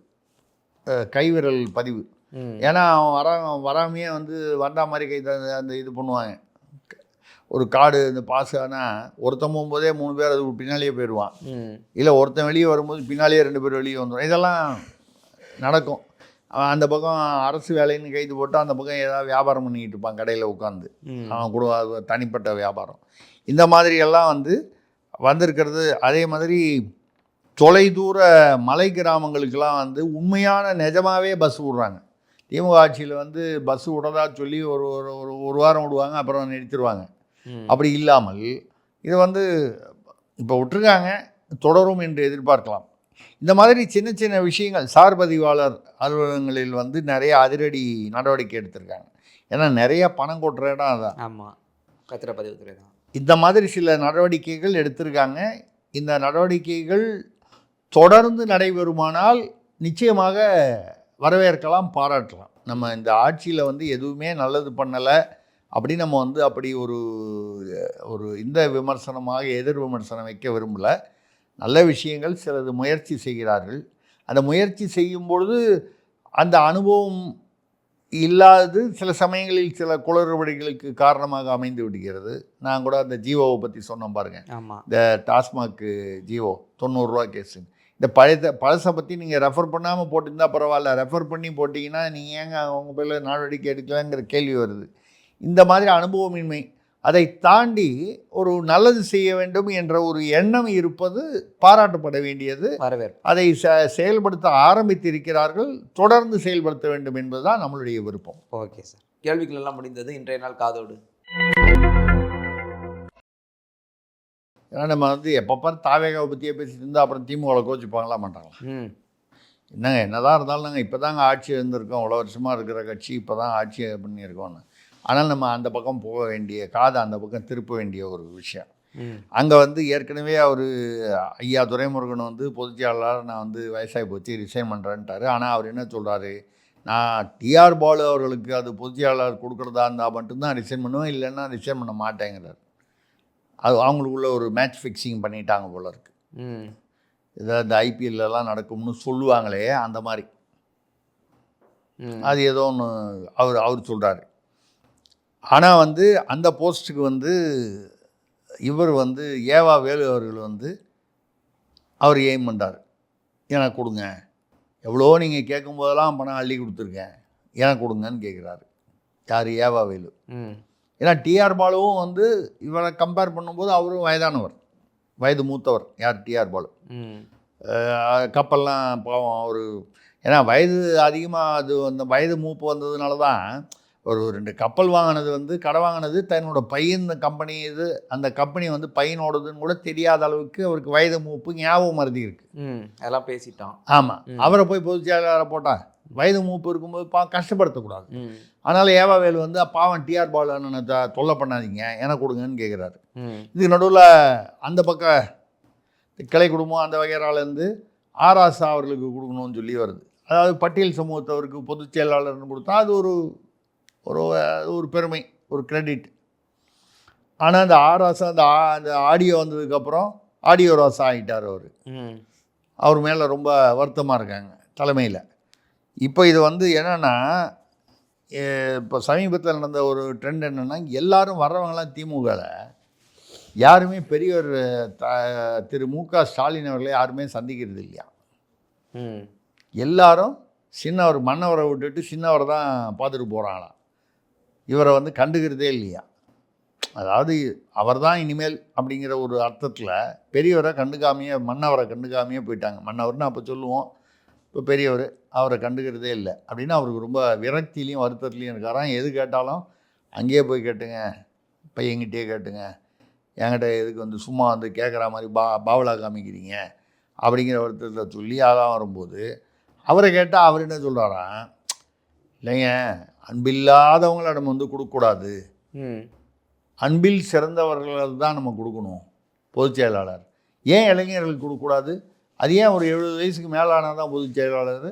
கைவிரல் பதிவு. ஏன்னா அவன் வராமையே வந்தா மாதிரி அந்த இது பண்ணுவாங்க. ஒரு கார்டு இந்த பாஸ் ஆனால் ஒருத்தன் போகும்போதே 3 பேர் அது பின்னாலேயே போயிடுவான். இல்லை ஒருத்தன் வெளியே வரும்போது பின்னாலேயே 2 பேர் வெளியே வந்துடும். இதெல்லாம் நடக்கும். அந்த பக்கம் அரசு வேலைன்னு கைது போட்டு அந்த பக்கம் ஏதாவது வியாபாரம் பண்ணிக்கிட்டு இருப்பான் கடையில் உட்காந்து. அவன் கூட தனிப்பட்ட வியாபாரம். இந்த மாதிரியெல்லாம் வந்திருக்கிறது. அதே மாதிரி தொலைதூர மலை கிராமங்களுக்கெல்லாம் உண்மையான நிஜமாகவே பஸ் விட்றாங்க. திமுக ஆட்சியில் பஸ் விடதா சொல்லி ஒரு வாரம் விடுவாங்க, அப்புறம் நிறுத்திடுவாங்க. அப்படி இல்லாமல் இது இப்போ விட்டுருக்காங்க, தொடரும் என்று எதிர்பார்க்கலாம். இந்த மாதிரி சின்ன சின்ன விஷயங்கள் சார் பதிவாளர் அலுவலகங்களில் நிறைய அதிரடி நடவடிக்கை எடுத்திருக்காங்க. ஏன்னா நிறைய பணம் கொட்டுற இடம் அதான். ஆமாம், பத்திரப்பதிவுத்துறை தான். இந்த மாதிரி சில நடவடிக்கைகள் எடுத்திருக்காங்க. இந்த நடவடிக்கைகள் தொடர்ந்து நடைபெறுமானால் நிச்சயமாக வரவேற்கலாம், பாராட்டலாம். நம்ம இந்த ஆட்சியில் எதுவுமே நல்லது பண்ணலை அப்படி நம்ம அப்படி ஒரு இந்த விமர்சனமாக எதிர் விமர்சனம் வைக்க விரும்பலை. நல்ல விஷயங்கள் சிலது முயற்சி செய்கிறார்கள். அந்த முயற்சி செய்யும் பொழுது அந்த அனுபவம் இல்லாதது சில சமயங்களில் சில குளறுபடிகளுக்கு காரணமாக அமைந்து விடுகிறது. நான் கூட அந்த ஜீவோவை பற்றி சொன்னோம் பாருங்கள். இந்த டாஸ்மாக்கு ஜீவோ 90 ரூபா கேஸு. இந்த பழசை பற்றி நீங்கள் ரெஃபர் பண்ணாமல் போட்டிருந்தா பரவாயில்ல, ரெஃபர் பண்ணி போட்டிங்கன்னா நீங்கள் ஏங்க அவங்க பேரில் நடவடிக்கை எடுக்கலாங்கிற கேள்வி வருது. இந்த மாதிரி அனுபவமின்மை, அதை தாண்டி ஒரு நல்லது செய்ய வேண்டும் என்ற ஒரு எண்ணம் இருப்பது பாராட்டப்பட வேண்டியது. அதை செயல்படுத்த ஆரம்பித்திருக்கிறார்கள், தொடர்ந்து செயல்படுத்த வேண்டும் என்பதுதான் நம்மளுடைய விருப்பம். ஓகே சார், கேள்விகள் எல்லாம் முடிந்தது. இன்றைய நாள் காதோடு. ஏன்னா நம்ம எப்போ தாவேகாவை பற்றியே பேசிட்டு இருந்தால் அப்புறம் திமுகவில் கோச்சிப்பாங்களா மாட்டாங்களா? என்னங்க என்னதான் இருந்தாலும் நாங்கள் இப்போ தாங்க ஆட்சி இருந்திருக்கோம், இவ்வளோ வருஷமாக இருக்கிற கட்சி இப்போ தான் ஆட்சி பண்ணியிருக்கோன்னு. ஆனால் நம்ம அந்த பக்கம் போக வேண்டிய, காதை அந்த பக்கம் திருப்ப வேண்டிய ஒரு விஷயம். அங்கே ஏற்கனவே அவர் ஐயா துரைமுருகன் பொதுச்செயலாளர் நான் வயசாகி போச்சு ரிசைன் பண்ணுறேன்ட்டார். ஆனால் அவர் என்ன சொல்கிறாரு, நான் டிஆர் பாலு அவர்களுக்கு அது பொதுச்செயலாளர் கொடுக்குறதா இருந்தால் மட்டும்தான் ரிசைன் பண்ணுவேன், இல்லைன்னா ரிசைன் பண்ண மாட்டேங்கிறார். அது அவங்களுக்குள்ள ஒரு மேட்ச் ஃபிக்ஸிங் பண்ணிட்டாங்க போல இருக்கு. இதை இந்த ஐபிஎல்லாம் நடக்கும்னு சொல்லுவாங்களே அந்த மாதிரி. அது ஏதோ ஒன்று அவர் சொல்கிறாரு. ஆனால் அந்த போஸ்ட்டுக்கு இவர் ஏவா வேலு அவர்கள் அவர் எய்ம் பண்ணுறார். எனக்கு கொடுங்க, எவ்வளோ நீங்கள் கேட்கும் போதெல்லாம் பணம் அள்ளி கொடுத்துருக்கேன், எனக்கு கொடுங்கன்னு கேட்குறாரு. யார்? ஏவா வேலு. ஏன்னா டிஆர் பாலுவும் இவரை கம்பேர் பண்ணும்போது அவரும் வயதானவர், வயது மூத்தவர். யார்? டிஆர் பாலு. கப்பல்லாம் பாவம் அவர், ஏன்னா வயது அதிகமாக அது அந்த வயது மூப்பு வந்ததுனால தான் ஒரு 2 கப்பல் வாங்கினது கடை வாங்கினது தன்னோட பையன் கம்பெனி, இது அந்த கம்பெனி பையனோடதுன்னு கூட தெரியாத அளவுக்கு அவருக்கு வயது மூப்பு ஞாபகம் மருதி இருக்குது. அதெல்லாம் பேசிட்டான். ஆமாம், அவரை போய் பொதுச் செயலாளரை போட்டால் வயது மூப்பு இருக்கும்போது கஷ்டப்படுத்தக்கூடாது. அதனால் ஏவா வேலு பாவம் டிஆர் பாலு அண்ணனை தொல்லை பண்ணாதீங்க, எனக்கு கொடுங்கன்னு கேட்குறாரு. இதுக்கு நடுவில் அந்த பக்கம் கிளை குடும்பம் அந்த வகையிலேருந்து ஆராசா அவர்களுக்கு கொடுக்கணும்னு சொல்லி வருது. அதாவது பட்டியல் சமூகத்தவருக்கு பொதுச் செயலாளர்னு கொடுத்தா அது ஒரு பெருமை, ஒரு கிரெடிட். ஆனால் அந்த ஆராசா அந்த ஆடியோ வந்ததுக்கப்புறம் ஆடியோ ராசா ஆகிட்டார் அவர் மேலே ரொம்ப வருத்தமாக இருக்காங்க தலைமையில். இப்போ இது என்னென்னா, இப்போ சமீபத்தில் நடந்த ஒரு ட்ரெண்ட் என்னென்னா, எல்லோரும் வர்றவங்களாம் திமுகவில் யாருமே பெரியவர் திரு மு.க. ஸ்டாலின் அவர்களை யாருமே சந்திக்கிறது இல்லையா. எல்லாரும் சின்னவர் மன்னவரை விட்டுட்டு சின்னவரை தான் பார்த்துட்டு போகிறாங்களாம். இவரை கண்டுக்கிறதே இல்லையா. அதாவது அவர் தான் இனிமேல் அப்படிங்கிற ஒரு அர்த்தத்தில் பெரியவரை கண்டுக்காமையே, மன்னவரை கண்டுக்காமையே போயிட்டாங்க. மன்னவர்னு அப்போ சொல்லுவோம், இப்போ பெரியவர், அவரை கண்டுக்கிறதே இல்லை அப்படின்னு அவருக்கு ரொம்ப விரக்தியிலையும் வருத்தத்துலையும் இருக்காராம். எது கேட்டாலும் அங்கேயே போய் கேட்டுங்க, பையன்கிட்டே கேட்டுங்க, என்கிட்ட எதுக்கு சும்மா கேட்குற மாதிரி பாவலா காமிக்கிறீங்க அப்படிங்கிற வருத்தத்தில் சொல்லி அதான் வரும்போது அவரை கேட்டால் அவர் என்ன சொல்கிறாராம், இல்லைங்க அன்பில்லாதவங்களை நம்ம கொடுக்கக்கூடாது, அன்பில் சிறந்தவர்கள் தான் நம்ம கொடுக்கணும் பொதுச் செயலாளர். ஏன் இளைஞர்களுக்கு கொடுக்கக்கூடாது? அது ஏன் ஒரு 70 வயசுக்கு மேலே ஆனால் தான் பொதுச் செயலாளர்?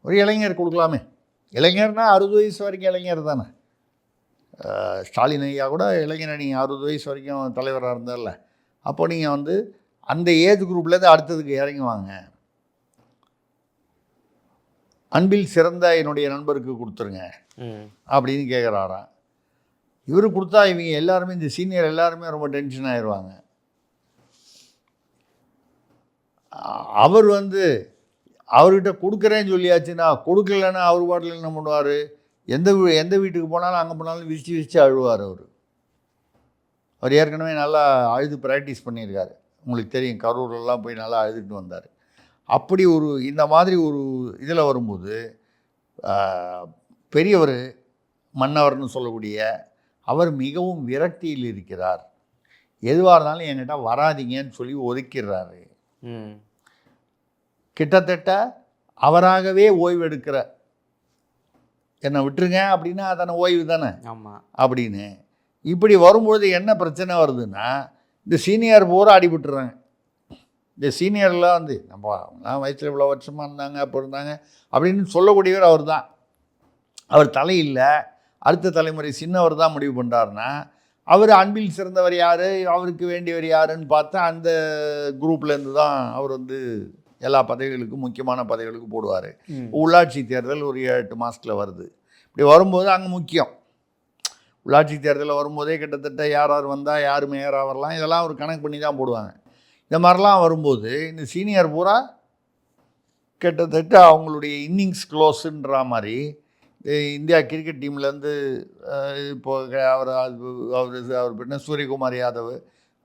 ஒரு இளைஞர் கொடுக்கலாமே. இளைஞர்னா 60 வயசு வரைக்கும் இளைஞர் தானே. ஸ்டாலின் ஐயா கூட இளைஞர், நீங்கள் 60 வயசு வரைக்கும் தலைவராக இருந்தார்ல, அப்போ நீங்கள் வந்து அந்த ஏஜ் குரூப்லேருந்து அடுத்ததுக்கு இறங்குவாங்க. அன்பில் சிறந்த என்னுடைய நண்பருக்கு கொடுத்துருங்க அப்படின்னு கேட்குறாராம். இவர் கொடுத்தா இவங்க எல்லாருமே, இந்த சீனியர் எல்லாருமே ரொம்ப டென்ஷன் ஆயிடுவாங்க. அவர் வந்து அவர்கிட்ட கொடுக்குறேன்னு சொல்லியாச்சுன்னா, கொடுக்கலன்னா அவர் பாட்டில் என்ன பண்ணுவார்? எந்த வீட்டுக்கு போனாலும் அங்கே போனாலும் விரிச்சு அழுவார். அவர் ஏற்கனவே நல்லா அழுது ப்ராக்டிஸ் பண்ணியிருக்காரு. உங்களுக்கு தெரியும், கரூர்லாம் போய் நல்லா அழுதுட்டு வந்தார். அப்படி ஒரு இந்த மாதிரி ஒரு இதில் வரும்போது பெரியவர் மன்னவர்னு சொல்லக்கூடிய அவர் மிகவும் விரக்தியில் இருக்கிறார். எதுவாக இருந்தாலும் என்கிட்ட வராதிங்கன்னு சொல்லி ஒதுக்கிறாரு. கிட்டத்தட்ட அவராகவே ஓய்வு எடுக்கிற, என்னை விட்டுருங்க அப்படின்னா அதான ஓய்வு தானே. ஆமாம். அப்படின்னு இப்படி வரும்பொழுது என்ன பிரச்சனை வருதுன்னா, இந்த சீனியர் பூரா அடிபட்டுறாங்க. இந்த சீனியர்லாம் வந்து நம்ம அவங்களாம் வயசில் இவ்வளோ வருஷமாக இருந்தாங்க, அப்போ இருந்தாங்க அப்படின்னு சொல்லக்கூடியவர் அவர் தான். அவர் தலையில் அடுத்த தலைமுறை சின்னவர் தான் முடிவு பண்ணுறாருன்னா, அவர் அன்பில் சிறந்தவர் யார், அவருக்கு வேண்டியவர் யாருன்னு பார்த்தா அந்த குரூப்லேருந்து தான் அவர் வந்து எல்லா பதவிகளுக்கும், முக்கியமான பதவிகளுக்கும் போடுவார். உள்ளாட்சி தேர்தல் ஒரு 8 மாதத்தில் வருது. இப்படி வரும்போது அங்கே முக்கியம். உள்ளாட்சி தேர்தலில் வரும்போதே கிட்டத்தட்ட யார் வந்தால் யார் மேயராக வரலாம், இதெல்லாம் ஒரு கணக்கு பண்ணி தான் போடுவாங்க. இந்த மாதிரிலாம் வரும்போது இந்த சீனியர் பூரா கிட்டத்தட்ட அவங்களுடைய இன்னிங்ஸ் க்ளோஸுன்ற மாதிரி இந்தியா கிரிக்கெட் டீம்லேருந்து இப்போது அவர் பின்ன சூரியகுமார் யாதவ்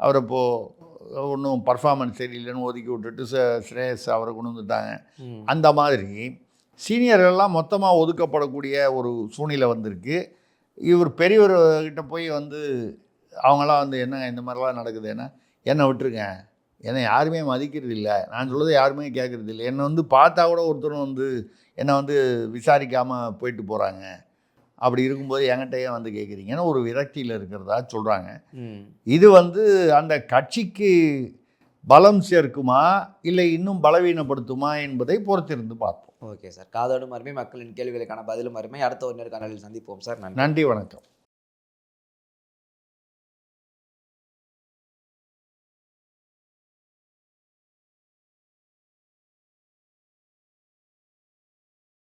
அவரை இப்போது ஒன்றும் பர்ஃபார்மன்ஸ் சரியில்லைன்னு ஒதுக்கி விட்டுட்டு ஸ்ரேயஸ் அவரை கொண்டு வந்துட்டாங்க. அந்த மாதிரி சீனியர்கள்லாம் மொத்தமாக ஒதுக்கப்படக்கூடிய ஒரு சூழ்நிலை வந்திருக்கு. இவர் பெரியவர்கிட்ட போய் வந்து அவங்களாம் வந்து என்ன இந்த மாதிரிலாம் நடக்குது, என்னை விட்டுருங்க, என்னை யாருமே மதிக்கிறது இல்லை, நான் சொல்கிறத யாருமே கேட்குறது இல்லை, என்னை வந்து பார்த்தா கூட ஒருத்தரும் வந்து என்னை வந்து விசாரிக்காமல் போயிட்டு போகிறாங்க, அப்படி இருக்கும்போது என்கிட்டயே வந்து கேட்குறீங்கன்னு ஒரு விரக்தியில் இருக்கிறதா சொல்கிறாங்க. இது வந்து அந்த கட்சிக்கு பலம் சேர்க்குமா இல்லை இன்னும் பலவீனப்படுத்துமா என்பதை பொறுத்திருந்து பார்ப்போம். ஓகே சார், காதோடும் அருமை, மக்களின் கேள்விகளுக்கான பதிலும் அருமை. அடுத்த ஒரு நேர்காணலில் சந்திப்போம் சார். நன்றி, வணக்கம்.